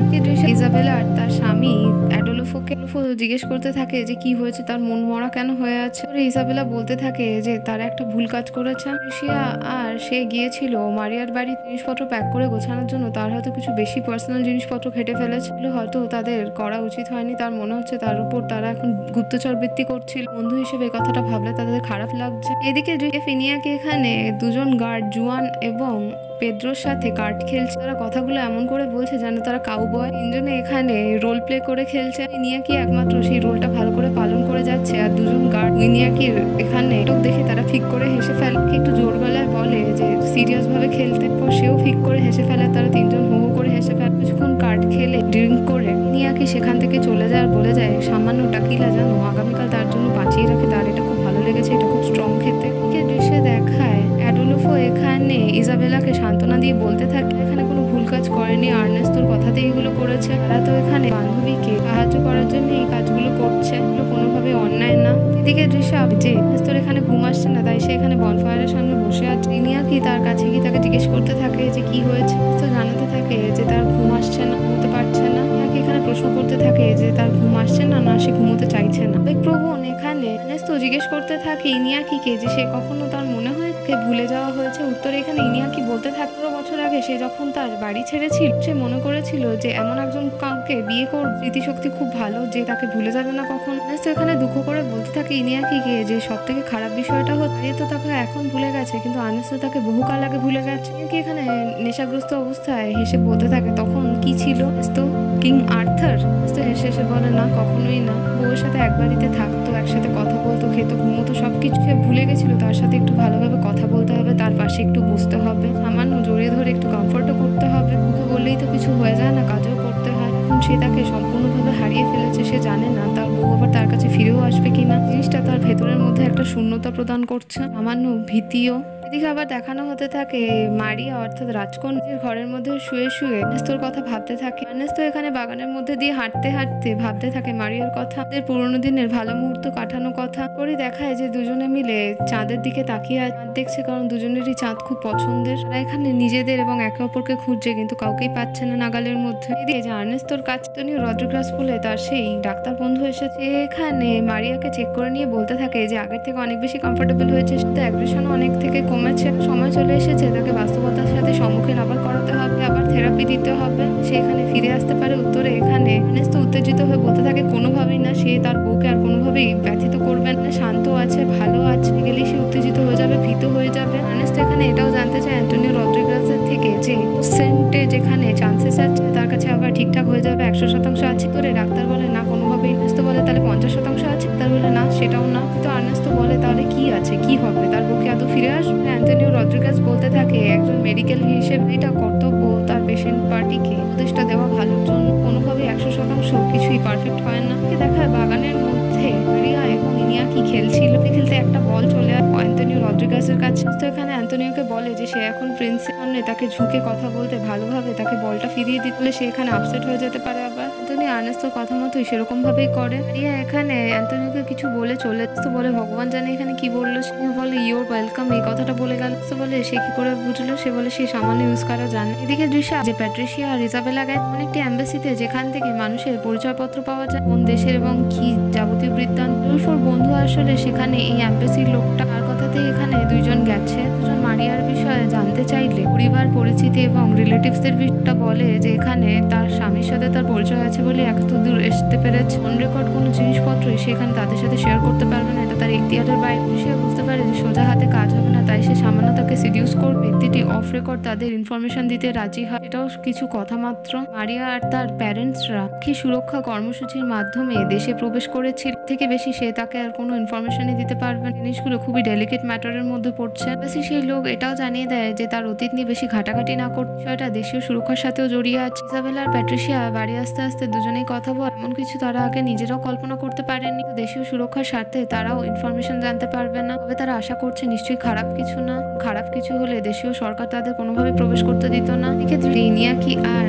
ইজাবেলা আর তার স্বামী অ্যাডোলফোকে জিজ্ঞেস করতে থাকে যে কি হয়েছে, তার মন মরা কেন হয়ে আছে। ইজাবেলা বলতে থাকে যে তারা একটা ভুল কাজ করেছে। ট্রিশিয়া আর সে গিয়েছিল মারিয়ার বাড়ি জিনিসপত্র প্যাক করে গোছানোর জন্য, তার হয়তো কিছু বেশি পার্সোনাল জিনিসপত্র ঘেটে ফেলেছিল, হয়তো তাদের করা উচিত হয়নি। তার মনে হচ্ছে তার উপর তারা এখন গুপ্তচর বৃত্তি করছিল। বন্ধু হিসেবে এই কথাটা ভাবলে তাদের খারাপ লাগছে। এদিকে ইনিয়াকি এখানে দুজন গার্ড জুয়ান এবং পেদ্রোর সাথে কার্ড খেলছে। তারা কথাগুলো এমন করে বলছে যেন তারা কাউবয়। তিনজনে এখানে রোল প্লে করে খেলছে। ইনিয়াকি একমাত্র সেই রোলটা ভালো করে পালন করে যাচ্ছে। আর দুজন গার্ড ইনিয়াকির এখানে এটক দেখে তারা ফিক করে হেসে ফেলে। একটু জোর গলায় বলে যে সিরিয়াস ভাবে খেলতে, পর সেও ফিক করে হেসে ফেলে। তারা তিনজন হো হো করে হেসে ফেলে। কিছুক্ষণ কার্ড খেলে ড্রিঙ্ক করে ইনিয়াকি সেখান থেকে চলে যায় আর বলে যায় সামান্য টাকিলা জানো আগামীকাল তার জন্য বাঁচিয়ে রাখে, তার এটা খুব ভালো লেগেছে, এটা খুব স্ট্রং খেতে। দৃশ্যে দেখায় অ্যাডোলফো এখানে ইজাবেলাকে সান্ত্বনা দিয়ে বলতে থাকে এখানে কোনো ভুল কাজ করেনি, আর্নেস্টোর কথাতেই এগুলো করেছে। তারা তো এখানে বান্ধবীকে সাহায্য করার জন্য এই কাজগুলো করছে, এগুলো কোনোভাবে অন্যায় না। এদিকে দৃশ্য যে আর্নেস্টোর এখানে ঘুম আসছে না, তাই সে এখানে বনফায়ারের সামনে বসে আছে। ইনিয়াকি তার কাছে গিয়ে তাকে জিজ্ঞেস করতে থাকে যে কি হয়েছে। তো জানাতে থাকে যে তার ঘুম আসছে না, ঘুমোতে পারছে না। ইনিয়াকি এখানে প্রশ্ন করতে থাকে যে তার ঘুম আসছে না, না সে ঘুমোতে চাইছে না। প্রবণ এখানে আর্নেস্টো জিজ্ঞেস করতে থাকে ইনিয়াকিকে যে সে কখনো তার মনে হয় ভুলে যাওয়া হয়েছে। উত্তরে এখানে ইনিয়াকি বলতে থাকে 15 বছর আগে সে যখন তার বাড়ি ছেড়েছিল, সে মনে করেছিল যে এমন একজন কাউকে বিয়ে কর স্মৃতিশক্তি খুব ভালো, যে তাকে ভুলে যাবে না কখন। তো এখানে দুঃখ করে বলতে থাকে ইনিয়াকিকে যে সব থেকে খারাপ বিষয়টা হচ্ছে তো তাকে এখন ভুলে গেছে, কিন্তু আর্নেস্টো তাকে বহুকাল আগে ভুলে গেছে। ইনিয়াকি এখানে নেশাগ্রস্ত অবস্থায় হেসে বলতে থাকে তখন কি ছিল তো কিং আর্থার। তো হেসে হেসে বলে না, কখনোই না। বউয়ের সাথে এক বাড়িতে থাকতো, একসাথে কথা বলতো, খেতো, ঘুমোতো, সবকিছু সে ভুলে গেছিল। তার সাথে একটু ভালোভাবে কথা বলতে হবে, তার পাশে একটু বসতে হবে, সামান্য জড়িয়ে ধরে একটু কমফোর্টও করতে হবে। মুখে বললেই তো কিছু হয়ে যায় না, কাজও করতে হয়। এখন সে তাকে সম্পূর্ণভাবে হারিয়ে ফেলেছে। সে জানে না তার বউ আবার তার কাছে ফিরেও আসবে কিনা। জিনিসটা তার ভেতরের মধ্যে একটা শূন্যতা প্রদান করছে, সামান্য ভীতিও। এদিকে আবার দেখানো হতে থাকে মারিয়া অর্থাৎ রাজকন্যার ঘরের মধ্যে শুয়ে শুয়ে আর্নেস্টোর কথা ভাবতে থাকে। আর্নেস্তো এখানে বাগানের মধ্যে দিয়ে হাঁটতে হাঁটতে ভাবতে থাকে মারিয়ার কথা, তাদের পুরোনো দিনের ভালো মুহূর্ত কাটানো কথা। পরে দেখায় যে দুজনে মিলে চাঁদের দিকে তাকিয়ে চাঁদ দেখছে, কারণ দুজনেরই চাঁদ খুব পছন্দের। তারা এখানে নিজেদের এবং একে অপরকে খুঁজছে, কিন্তু কাউকেই পাচ্ছে না নাগালের মধ্যে। এদিকে যে আর্নেস্টোর কাছে রদ্রিগাস বলে তার সেই ডাক্তার বন্ধু এসেছে। এখানে মারিয়াকে চেক করে নিয়ে বলতে থাকে যে আগের থেকে অনেক বেশি কমফোর্টেবল হয়েছে, অ্যাগ্রেশনও অনেক থেকে কমেছে, সময় চলে এসেছে তাকে বাস্তবতার সাথে সম্মুখীন আবার করাতে হবে, আবার থেরাপি দিতে হবে, সে এখানে ফিরে আসতে পারে। উত্তরে এখানে আর্নেস্টো উত্তেজিত হয়ে বলতে থাকে কোনোভাবেই না, সে তার বউকে আর কোনোভাবেই ব্যথিত করবে না, শান্ত আছে, ভালো আছে। গেলেই সে উত্তেজিত হয়ে যাবে, ভীত হয়ে যাবে। আর্নেস্টো এখানে এটাও জানতে চায় অ্যান্টোনিও রদ্রিগাসের থেকে যে সেন্টে যেখানে চান্সেস আছে তার কাছে আবার ঠিকঠাক হয়ে যাবে 100% আছে। তোরে ডাক্তার বলে না কোনোভাবেই। আর্নেস্টো বলে তাহলে 50% আছে, তার বলে না সেটাও না। তো আর্নেস্টো বলে তাহলে কি আছে, কি হবে, তার বউকে আদৌ ফিরে আসবে। অ্যান্টোনিও রদ্রিগাস বলতে থাকে একজন মেডিকেল হিসেবে এটা কর্তব্য তার পেশেন্ট পার্টিকে উপদেশটা দেওয়া ভালোর জন্য, কোনোভাবেই 100% কিছুই পারফেক্ট হয় না। দেখা বাগানের মধ্যে মারিয়া এবং ইনিয়াকি খেলছিল, খেলতে একটা বল চলে আসে অ্যান্টোনিও রদ্রিগাসের কাছে। তো এখানে অ্যান্টোনিওকে বলে যে সে এখন প্রিন্সের সামনে তাকে ঝুঁকে কথা বলতে, ভালোভাবে তাকে বলটা ফিরিয়ে দিতে, সে এখানে আপসেট হয়ে যেতে পারে। আবার অ্যান্টোনিও আর্নেস্টোর কথা মতোই সেরকম ভাবেই করে। মারিয়া এখানে অ্যান্টোনিওকে কিছু বলে চলে তো বলে ভগবান জানে এখানে কি বললো। সে বলে ইউর ওয়েলকাম এই কথাটা বলে গেল। তো বলে সে কি করে বুঝলো, সে বলে সে সামান্য ইউজ করা জানে। এদিকে দৃশ্যা যে প্যাট্রিশিয়া আর ইজাবেলা গেছে অনেকটি অ্যাম্বাসিতে, যেখান থেকে মানুষের পরিচয়পত্র পাওয়া যায়, কোন দেশের এবং কি যাবতীয় বৃত্তান্ত। উলফোর বন্ধু আসলে সেখানে এই অ্যাম্বাসির লোকটা, আর কথাতে এখানে দুইজন গেছে। দুজন মারিয়ার বিষয়ে জানতে চাইলে পরিবার পরিচিতি এবং রিলেটিভসদের বিষয়টা বলে যে এখানে তার স্বামীর সাথে তার পরিচয় আছে বলে এত দূর আসতে পেরেছে। অন রেকর্ড কোনো জিনিসপত্রই সেখানে তাদের সাথে শেয়ার করতে পারবে না, এটা তার এখতিয়ারের বাইরে। সে বুঝতে পারে যে সোজা হাতে কাজ হবে না, তাই সে সামান্য তাকে সিডিউস করবে। ব্যক্তিটি অফ রেকর্ড তাদের ইনফরমেশন দিতে রাজি হয়, এটাও কিছু কথা মাত্র। মারিয়া আর তার প্যারেন্টসরা কি সুরক্ষা কর্মসূচির মাধ্যমে দেশে প্রবেশ করেছিল, থেকে বেশি সে তাকে আর কোনো ইনফরমেশনই দিতে পারবে না। জিনিসগুলো খুবই ডেলিকেট ম্যাটারের মধ্যে পড়ছে। বেশি সেই লোক এটাও জানিয়ে দেয় যে তার অতীত নিয়ে বেশি ঘাটাঘাটি না করতে, বিষয়টা দেশীয় সুরক্ষার সাথেও জড়িয়ে আছে। ইজাবেলা আর প্যাট্রিশিয়া বাড়ি আসতে আসতে দুজনেই কথা বল, এমন কিছু তারা আগে নিজেরাও কল্পনা করতে পারেনি। দেশীয় সুরক্ষার স্বার্থে তারাও ইনফরমেশন জানতে পারবে না, তবে তারা আশা করছে নিশ্চয়ই খারাপ কিছু না। খারাপ কিছু হলে দেশীয় সরকার তাদের কোনোভাবে প্রবেশ করতে দিত না। এক্ষেত্রে ইনিয়াকি আর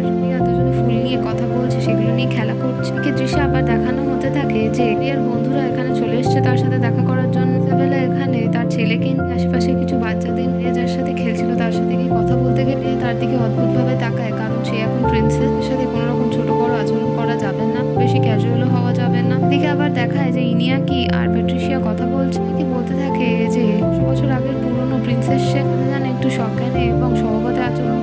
দুজনে ফুল নিয়ে নিয়ে কথা বলছে, সেগুলো নিয়ে খেলা করছে। দৃশ্যে আবার দেখানো হতে থাকে যে রিয়ার বন্ধুরা এখানে চলে এসছে তার সাথে দেখা করার জন্য। ইসাবেলা এখানে তার ছেলেকে নিয়ে আশেপাশে কিছু বাচ্চাদের রিয়া যার সাথে খেলছিল তার সাথে গিয়ে কথা বলতে গেলে তার দিকে অদ্ভুতভাবে তাকায়, কারণ সে এখন প্রিন্সেসের সাথে কোনো রকম ছোট বড় আচরণ করা যাবে না, বেশি ক্যাজুয়ালও হওয়া যাবে না। দিকে আবার দেখায় যে ইনিয়াকি আর প্যাট্রিসিয়া কথা বলছে। কি বলতে থাকে যে 100 বছর আগের পুরনো প্রিন্সেস সে জানে একটু সজ্ঞানে এবং স্বভাবতে আচরণ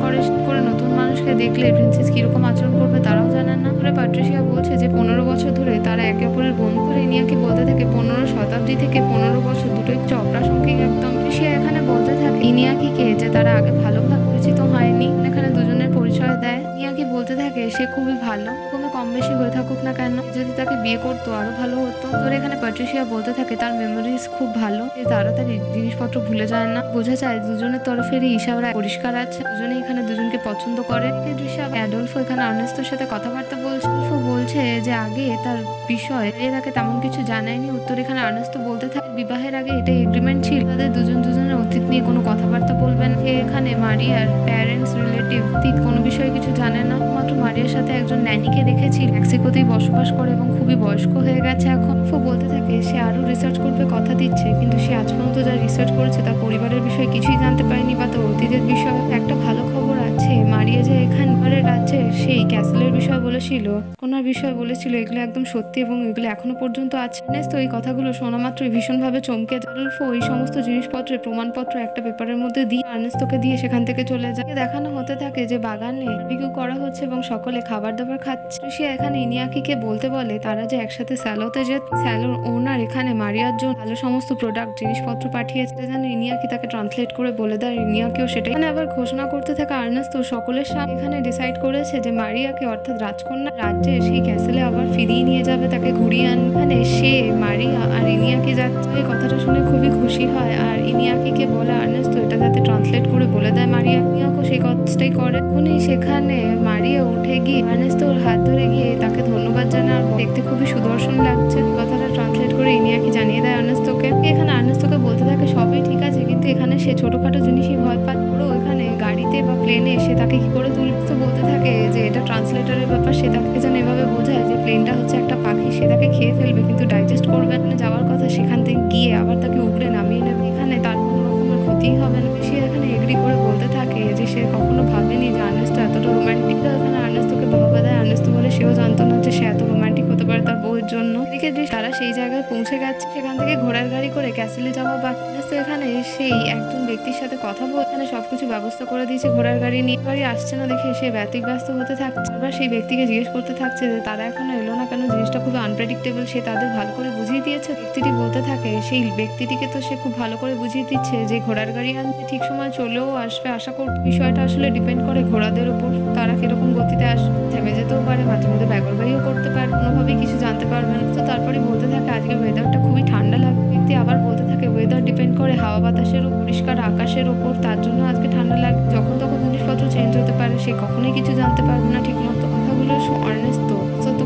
করে নতুন মানুষকে দেখলে প্রিন্সেস কিরকম আচরণ করবে তারাও জানেন না। পরে প্যাট্রিসিয়া বলছে যে 15 বছর ধরে তারা একে অপরের বন্ধু। করে ইনিয়াকি বলতে থাকে 15 শতাব্দী থেকে 15 বছর দুটো একটু অপ্রাসঙ্গিক একদম। সে এখানে বলতে থাকে ইনিয়াকিকে যে তারা আগে ভালোভাবে পরিচিত হয়নি, এখানে দুজনের পরিচয় দেয়। ইনিয়াকি বলতে থাকে সে খুবই ভালো, তুমি কম বেশি হয়ে থাকুক না কেন, যদি তাকে বিয়ে করতো আরো ভালো হতো। তোর এখানে প্যাট্রিসিয়া বলতে থাকে তার মেমোরিজ খুব ভালো, সে তাড়াতাড়ি জিনিসপত্র ভুলে যায় না। বোঝা যায় দুজনের তরফেরই ইশারা পরিষ্কার আছে, দুজনে এখানে দুজনকে পছন্দ করে। অ্যাডলফো এখানে আর্নেস্টোর সাথে কথাবার্তা বলছে যে আগে তার বিষয় তাকে তেমন কিছু জানায়নি। উত্তর এখানে আর্নেস্টো বলতে থাকে বিবাহের আগে এটা এগ্রিমেন্ট ছিল তাদের দুজনের অতীত নিয়ে কোনো কথাবার্তা বলবেন। সে এখানে মারিয়ার প্যারেন্টস রিলেটিভ কোনো বিষয়ে কিছু জানে না, মাত্র মারিয়ার সাথে একজন ন্যানিকে দেখেছি, মেক্সিকোতেই বসবাস করে এবং খুবই বয়স্ক হয়ে গেছে এখন। বলতে থাকে সে আরো রিসার্চ করবে কথা দিচ্ছে, কিন্তু সে আজ পর্যন্ত যা রিসার্চ করেছে তার পরিবারের বিষয়ে কিছুই জানতে পারেনি বা তার অতীতের বিষয়ে। একটা ভালো খবর আছে, মারিয়া যে এখানে রাজ্যে সেই ক্যাসেলের বিষয় বলেছিল, কোনার বিষয় বলেছিল, এগুলো একদম সত্যি এবং এগুলো এখনো পর্যন্ত আছে। তো এই কথাগুলো শোনা মাত্রই ভীষণভাবে চমকে আডলফো এই সমস্ত জিনিসপত্রের প্রমাণপত্র একটা পেপারের মধ্যে দিয়ে আর্নেস্টোকে দিয়ে সেখান থেকে চলে যায়। দেখানো হতে থাকে যে বাগানে বারবিকিউ করা হচ্ছে এবং সকলে খাবার দাবার খাচ্ছে। সে এখানে ইনিয়াকিকে বলতে বলে তারা যে একসাথে স্যালোতে যে স্যালোর ওনার এখানে মারিয়ার জন্য ভালো সমস্ত প্রোডাক্ট জিনিসপত্র পাঠিয়েছে, যেন ইনিয়াকি তাকে ট্রান্সলেট করে বলে দেয়। ইনিয়াকিও সেটাই এখানে আবার ঘোষণা করতে থাকে আর্নেস্টো সকলের সামনে এখানে ডিসাইড করেছে যে মারিয়াকে অর্থাৎ রাজকন্যা রাজ্যে সেই ক্যাসেলে আবার ফিরিয়ে নিয়ে যাবে, তাকে ঘুরিয়ে আনখানে সে মারিয়া আর ইনিয়াকি যাচ্ছে। এই কথাটা শুনে খুবই খুশি হয় আর ইনিয়াকিকে বলে আর্নেস্টো এটা যাতে ট্রান্সলেট করে বলে দেয় মারিয়া। ইনিয়াকো সেই কাজটাই করে। এখনই সেখানে মারিয়া উঠে গিয়ে আর্নেস্টোর হাত ধরে গিয়ে তাকে ধন্যবাদ জানার দেখতে খুবই সুদর্শন লাগছে। কথাটা ট্রান্সলেট করে ইনিয়াকি জানিয়ে দেয় আর্নেস্টোকে। এখানে আর্নেস্টোকে বলতে থাকে সবই ঠিক আছে, কিন্তু এখানে সে ছোটখাটো জিনিসই ভয় পায়, এখানে গাড়িতে বা প্লেনে এসে তাকে কি করে তুলতে বলতে থাকে যে এটা ট্রান্সলেটরের ব্যাপার, সে তাকে যেন এভাবে বোঝায় যে প্লেনটা হচ্ছে একটা পাখি, সে তাকে খেয়ে ফেলবে কিন্তু ডাইজেস্ট করবে না। যাওয়ার কথা সেখান থেকে গিয়ে আবার তাকে উগড়ে নামিয়ে নেবে, এখানে তার কোনো রকমের ক্ষতি হবে না। সে এখানে এগ্রি করে বলতে থাকে যে সে কখনো ভাবেনি যে আর্নেস্টো এতটা রোমান্টিক। এখানে আর্নেস্টোকে বাবা দেয়। আর্নেস্টো বলে সেও জানতো না যে সে এত রোমান্টিক হতে পারে তার বউয়ের জন্য। এদিকে তারা সেই জায়গায় পৌঁছে গেছে, সেখান থেকে ঘোড়ার গাড়ি করে ক্যাসেলে যাওয়া বাকি। এখানে সেই একজন ব্যক্তির সাথে কথা বলে এখানে সবকিছু ব্যবস্থা করে দিয়েছে ঘোড়ার গাড়ি নিয়ে। গাড়ি আসছে না দেখে সে ব্যতিব্যস্ত হতে থাকছে। আবার সেই ব্যক্তিকে জিজ্ঞেস করতে থাকছে যে তারা এখনো এলো না কেন, জিনিসটা খুব আনপ্রেডিক্টেবল। সে তাদের ভালো করে বুঝিয়ে দিয়েছে। ব্যক্তিটি বলতে থাকে সেই ব্যক্তিটিকে তো সে খুব ভালো করে বুঝিয়ে দিচ্ছে যে ঘোড়ার গাড়ি আনতে ঠিক সময় চলেও আসবে। আশা করি বিষয়টা আসলে ডিপেন্ড করে ঘোড়াদের উপর, তারা কিরকম গতিতে আসবে, থেমে যেতেও পারে, মাঝে মধ্যে ব্যাগরবাড়িও করতে পারে, কোনোভাবেই কিছু জানতে পারবে না। তো তারপরে বলতে থাকে আজকে ওয়েদারটা খুবই ঠান্ডা লাগবে। ব্যক্তি আবার বলতে থাকে ওয়েদার ডিপেন্ড করে হাওয়া বাতাসের ও পরিষ্কার আকাশের ওপর, তার জন্য আজকে ঠান্ডা লাগবে, যখন তখন জিনিসপত্র চেঞ্জ হতে পারে, সে কখনোই কিছু জানতে পারবে না ঠিক মতো। কথাগুলো আর্নেস্টো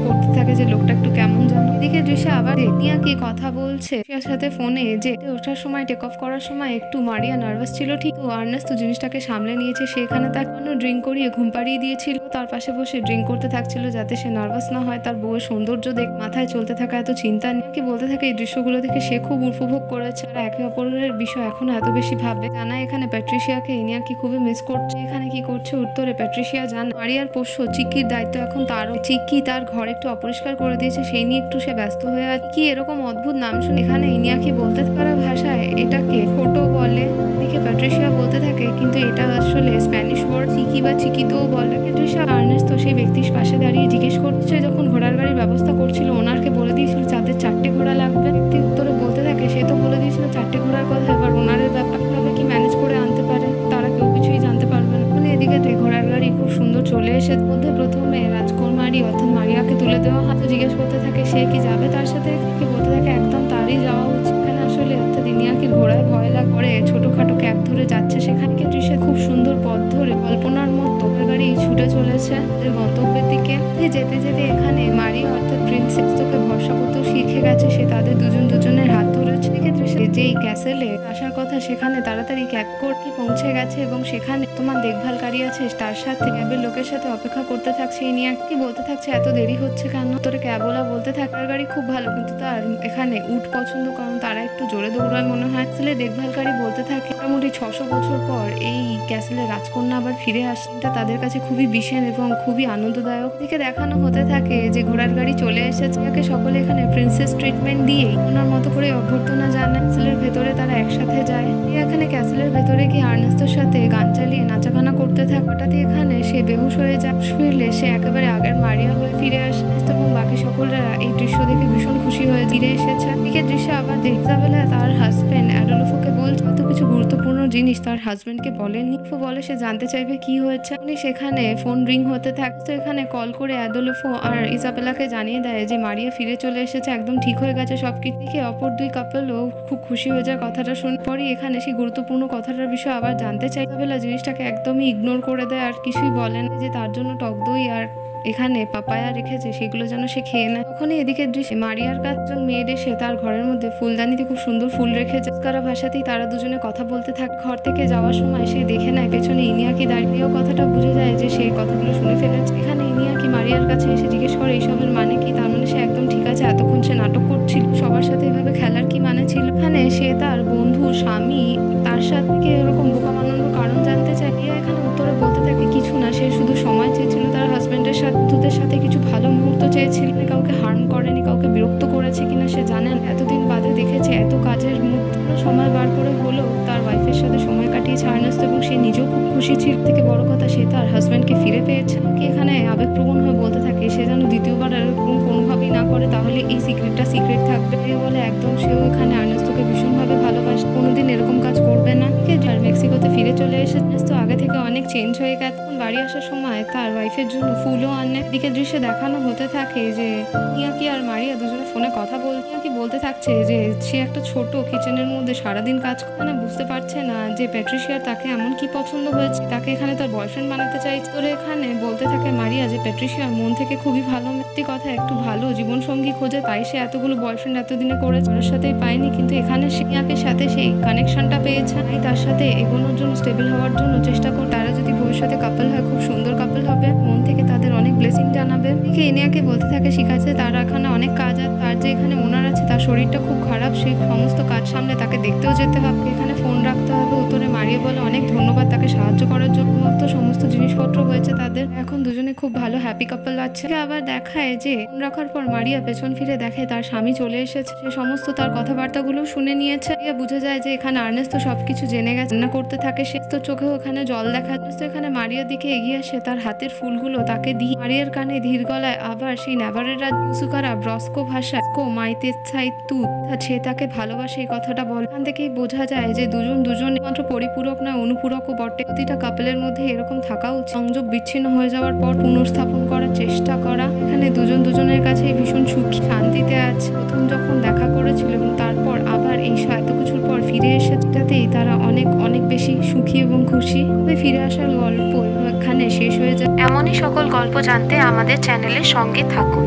করতে থাকে যে লোকটা একটু কেমন জানো। এদিকে দৃশ্যে আবার ইনিয়াকি কথা বলছে তার সাথে ফোনে যে ওঠার সময় টেক অফ করার সময় একটু মারিয়া নার্ভাস ছিল, ঠিক তো আর্নেস্টো জিনিসটাকে সামলে নিয়েছে। সেখানে তাকে ড্রিঙ্ক করিয়ে ঘুম পাড়িয়ে দিয়েছিল, তার পাশে বসে ড্রিঙ্ক করতে থাকছিল যাতে সে নার্ভাস না হয়। তার বউয়ের সৌন্দর্য দেখ মাথায় চলতে থাকা এত চিন্তা নিয়ে কি বলতে থাকে এই দৃশ্যগুলো দেখে সে খুব উপভোগ করেছে আর একে অপরের বিষয় এখনো এত বেশি ভাবে। জানা এখানে প্যাট্রিসিয়াকে ইনিয়াকি খুবই মিস করছে। এখানে কি করছে উত্তরে প্যাট্রিসিয়া জানা মারিয়ার পোষ্য চিকির দায়িত্ব এখন তারও। চিকি তার ঘর একটু অপরিষ্কার করে দিয়েছে, সেই নিয়ে একটু সে ব্যস্ত হয়ে আছে। কি এরকম অদ্ভুত নাম শুনে এখানে ইনিয়াকি বলতে পারা ভাষায় এটাকে ছোট বলে। এদিকে প্যাট্রিসিয়া বলতে থাকে কিন্তু এটা আসলে স্প্যানিশ ওয়ার্ড চিকি বা চিকিতেও বলে। প্যাট্রিসিয়া আর্নেস্টো সেই ব্যক্তির পাশে দাঁড়িয়ে জিজ্ঞেস করছে যখন ঘোড়ার গাড়ির ব্যবস্থা করছিল ওনারকে বলে দিয়েছিল যাদের 4টে ঘোড়া লাগবে। ব্যক্তি উত্তরে বলতে থাকে সে তো বলে দিয়েছিল 4টে ঘোড়ার কথা, এবার ওনারের ব্যাপার ভাবে কি ম্যানেজ করে আনতে পারে তারা কেউ কিছুই জানতে পারবে না। এদিকে ঘোড়ার গাড়ি খুব সুন্দর চলে এসে মধ্যে প্রথমে রাজকুমারী অর্থাৎ মারিয়াকে তুলে দেওয়া হাত জিজ্ঞেস করতে থাকে সে কি যাবে তার সাথে, কি বলতে থাকে একদম তারই যাওয়া উচিত। এখানে আসলে অর্থাৎ ইনিয়াকির ঘোড়ায় ভয় করে ছোটখাটো ক্যাব ধরে যাচ্ছে, সেখানে দৃশ্যে খুব সুন্দর পথ ধরে কল্পনার মতো গাড়ি ছুটে চলেছে গন্তব্যের দিকে। যেতে যেতে এখানে মারিয়া অর্থাৎ প্রিন্সেস তোকে ভরসা করতেও শিখে গেছে, সে তাদের দুজনের হাত ধরেছে। যেই ক্যাসেলে আসার কথা সেখানে তাড়াতাড়ি ক্যাব করে পৌঁছে গেছে এবং সেখানে তোমার দেখভালকারী আছে, তার সাথে ক্যাবের লোকের সাথে অপেক্ষা করতে থাকছে। ইনিয়া কি বলতে থাকছে, এত দেরি হচ্ছে কেন? তোরে ক্যাবওয়ালা বলতে থাকে তার গাড়ি খুব ভালো, কিন্তু তার এখানে উট পছন্দ, কারণ তারা একটু জোরে দৌড়ায় মনে হয়। আসলে দেখভালকারী বলতে থাকে মোটামুটি 600 বছর পর এই ক্যাসেলে রাজকন্যা আবার ফিরে আসে, তাদের কাছে খুবই বিশেষ এবং খুবই আনন্দদায়ক। দিকে দেখানো হতে থাকে যে ঘোড়ার গাড়ি চলে এসেছে, সকলে এখানে প্রিন্সেস ট্রিটমেন্ট দিয়ে ওনার মতো করে অভ্যর্থনা জানায়। ক্যাসেলের ভেতরে তারা একসাথে যায়। এখানে ক্যাসেলের ভেতরে গিয়ে আর্নেস্টোর সাথে গান চালিয়ে নাচাগানা করতে থাকে। হঠাৎ এখানে সে বেহুশ হয়ে যায়। ফিরলে সে একেবারে আগের মারিয়া হয়ে ফিরে আসে এবং বাকি সকলরা এই দৃশ্য দেখে ভীষণ খুশি হয়ে ফিরে এসেছে। দিকে দৃশ্য আবার ইজাবেলা তার হাজবেন্ড অ্যাডোলফোকে বলছে এত কিছু গুরুত্বপূর্ণ জিনিস তার হাজবেন্ডকে বলেননি। বলে সে জানতে চাইবে কি হয়েছে। উনি সেখানে ফোন রিং হতে থাকে, তো এখানে কল করে অ্যাডোলফো আর ইজাবেলাকে জানিয়ে দেয় যে মারিয়া ফিরে চলে এসেছে, একদম ঠিক হয়ে গেছে সবকিছু। দিকে অপর দুই কাপলও খুব খুশি হয়ে যায় কথাটা শুনে। পরই এখানে সেই গুরুত্বপূর্ণ কথাটার বিষয়ে আবার জানতে চাই। ইজাবেলা জিনিসটাকে একদমই ইগনোর করে দেয় আর কিছুই বলেন যে তার জন্য টক দই আর এখানে পাপায়া রেখেছে সেগুলো যেন সে খেয়ে নেয়। তখনই এদিকে দৃশ্যে মারিয়ার কাছে একজন মেয়ের এসে তার ঘরের মধ্যে ফুলদানিতে খুব সুন্দর ফুল রেখেছে। কারা ভাষাতেই তারা দুজনে কথা বলতে থাকে। ঘর থেকে যাওয়ার সময় সে দেখে নেয় পেছনে ইনিয়াকি দাঁড়িয়েও কথাটা বুঝে যায় যে সেই কথাগুলো শুনে ফেলেছে। এখানে ইনিয়াকি মারিয়ার কাছে এসে জিজ্ঞেস করে এইসবের মানে কি, তার মানে সে একদম ঠিক আছে, এতক্ষণ সে নাটক করছিল, সবার সাথে এভাবে খেলার কি মানে ছিল? এখানে সে তার বন্ধু স্বামী তার সাথে এরকম বোকা বানানোর কারণ জানতে চায়। এখানে উত্তরে বলতে থাকে কিছু না, সে শুধু সময় চেয়েছিল তার হাজবেন্ডের সাথে, বন্ধুদের সাথে কিছু ভালো মুহূর্ত চেয়েছিল, কাউকে হার্ম করেনি, কাউকে বিরক্ত করেছে কিনা সে জানেন। এতদিন বাদে দেখেছে এত কাজের মধ্যে সময় বার করে হলেও তার ওয়াইফের সাথে সময় কাটিয়েছে আর্নেস্টো এবং সে নিজেও খুব খুশি ছিল। থেকে বড় কথা সে তার হাজবেন্ডকে ফিরে পেয়েছে। কি এখানে আবেগপ্রবণ হয়ে বলতে থাকে সে যেন দ্বিতীয়বার এরকম কোনোভাবেই না করে, তাহলে এই সিক্রেটটা সিক্রেট থাকবে। বলে একদম সেও এখানে আর্নেস্টোকে ভীষণভাবে ভালোবাসে, কোনোদিন এরকম কাজ করবে না। আর মেক্সিকোতে ফিরে চলে এসে আর্নেস্টো আগে থেকে অনেক চেঞ্জ হয়ে গেছে। বাড়ি আসার সময় তার ওয়াইফের জন্য ফুলও আনে। দিকে দৃশ্যে দেখানো হতে থাকে যে ইয়াকি আর মারিয়া দুজনে ফোনে কথা বলতে থাকছে যে সে একটা ছোট কিচেনের মধ্যে সারাদিন কাজ করে না, বুঝতে পারছে না যে প্যাট্রিশিয়ার তাকে এমন কি পছন্দ হয়েছে, তাকে এখানে তার বয়ফ্রেন্ড বানাতে চাইছে। তোরে এখানে বলতে থাকে মারিয়া যে প্যাট্রিশিয়ার মন থেকে খুবই ভালো ব্যক্তি, কথা একটু ভালো জীবনসঙ্গী খোঁজে, তাই সে এতগুলো বয়ফ্রেন্ড এতদিনে করেছে, ওর সাথেই পায়নি, কিন্তু এখানে সে ইয়াকের সাথে সেই কানেকশনটা পেয়েছে, তাই তার সাথে এগোনোর জন্য স্টেবল হওয়ার জন্য চেষ্টা করে। তারা যদি ভবিষ্যতে কাপল হয় খুব সুন্দর কাপল হবে, মন থেকে তাদের অনেক ব্লেসিং জানাবে। ইনিয়াকে বলতে থাকে শিখাচ্ছে তার এখানে অনেক কাজ আছে, তার যে এখানে ওনার আছে তার শরীরটা খুব খারাপ, সেই সমস্ত কাজ সামনে তাকে দেখতেও যেতে হবে, এখানে ফোন রাখতে হবে। উত্তরে মারিয়া বলে অনেক ধন্যবাদ তাকে সাহায্য করার জন্য, সমস্ত জিনিসপত্র হয়েছে তাদের, এখন দুজনে খুব ভালো হ্যাপি কাপল আছে। আবার দেখায় যে ফোন রাখার পর মারিয়া পেছন ফিরে দেখে তার স্বামী চলে এসেছে, সে সমস্ত তার কথাবার্তাগুলো শুনে নিয়েছে। মারিয়া বুঝে যায় যে এখানে আর্নেস্টো সবকিছু জেনে গেছে, রান্না করতে থাকে সে, তো চোখেও এখানে জল দেখা যাচ্ছে। এখানে মারিয়ার দিকে এগিয়ে আসে, তার হাতের ফুলগুলো তাকে দিয়ে মারিয়ার কানে ধীর গলায় আবার সেই নেভারের সুকারা ব্রস্কো ভাষায় মাইতে চাই তুত সে তাকে ভালোবাসে এই কথাটা বলে। এখান থেকেই বোঝা যায় যে দুজন মাত্র পরিপূরক নয়, অনুপূরকও বটে। প্রতিটা কাপলের মধ্যে এরকম থাকা উচিত, সংযোগ বিচ্ছিন্ন হয়ে যাওয়ার পর পুনর্স্থাপন করার চেষ্টা করা। এখানে দুজনের কাছে ভীষণ সুখী শান্তিতে আছে। প্রথম যখন দেখা করেছিল এবং তারপর আবার এই এত কিছুর পর ফিরে এসেছে, তাতেই তারা অনেক অনেক বেশি সুখী এবং খুশি। ফিরে আসার গল্প এখানে শেষ হয়ে যায়। এমনই সকল গল্প জানতে আমাদের চ্যানেলের সঙ্গে থাকুন।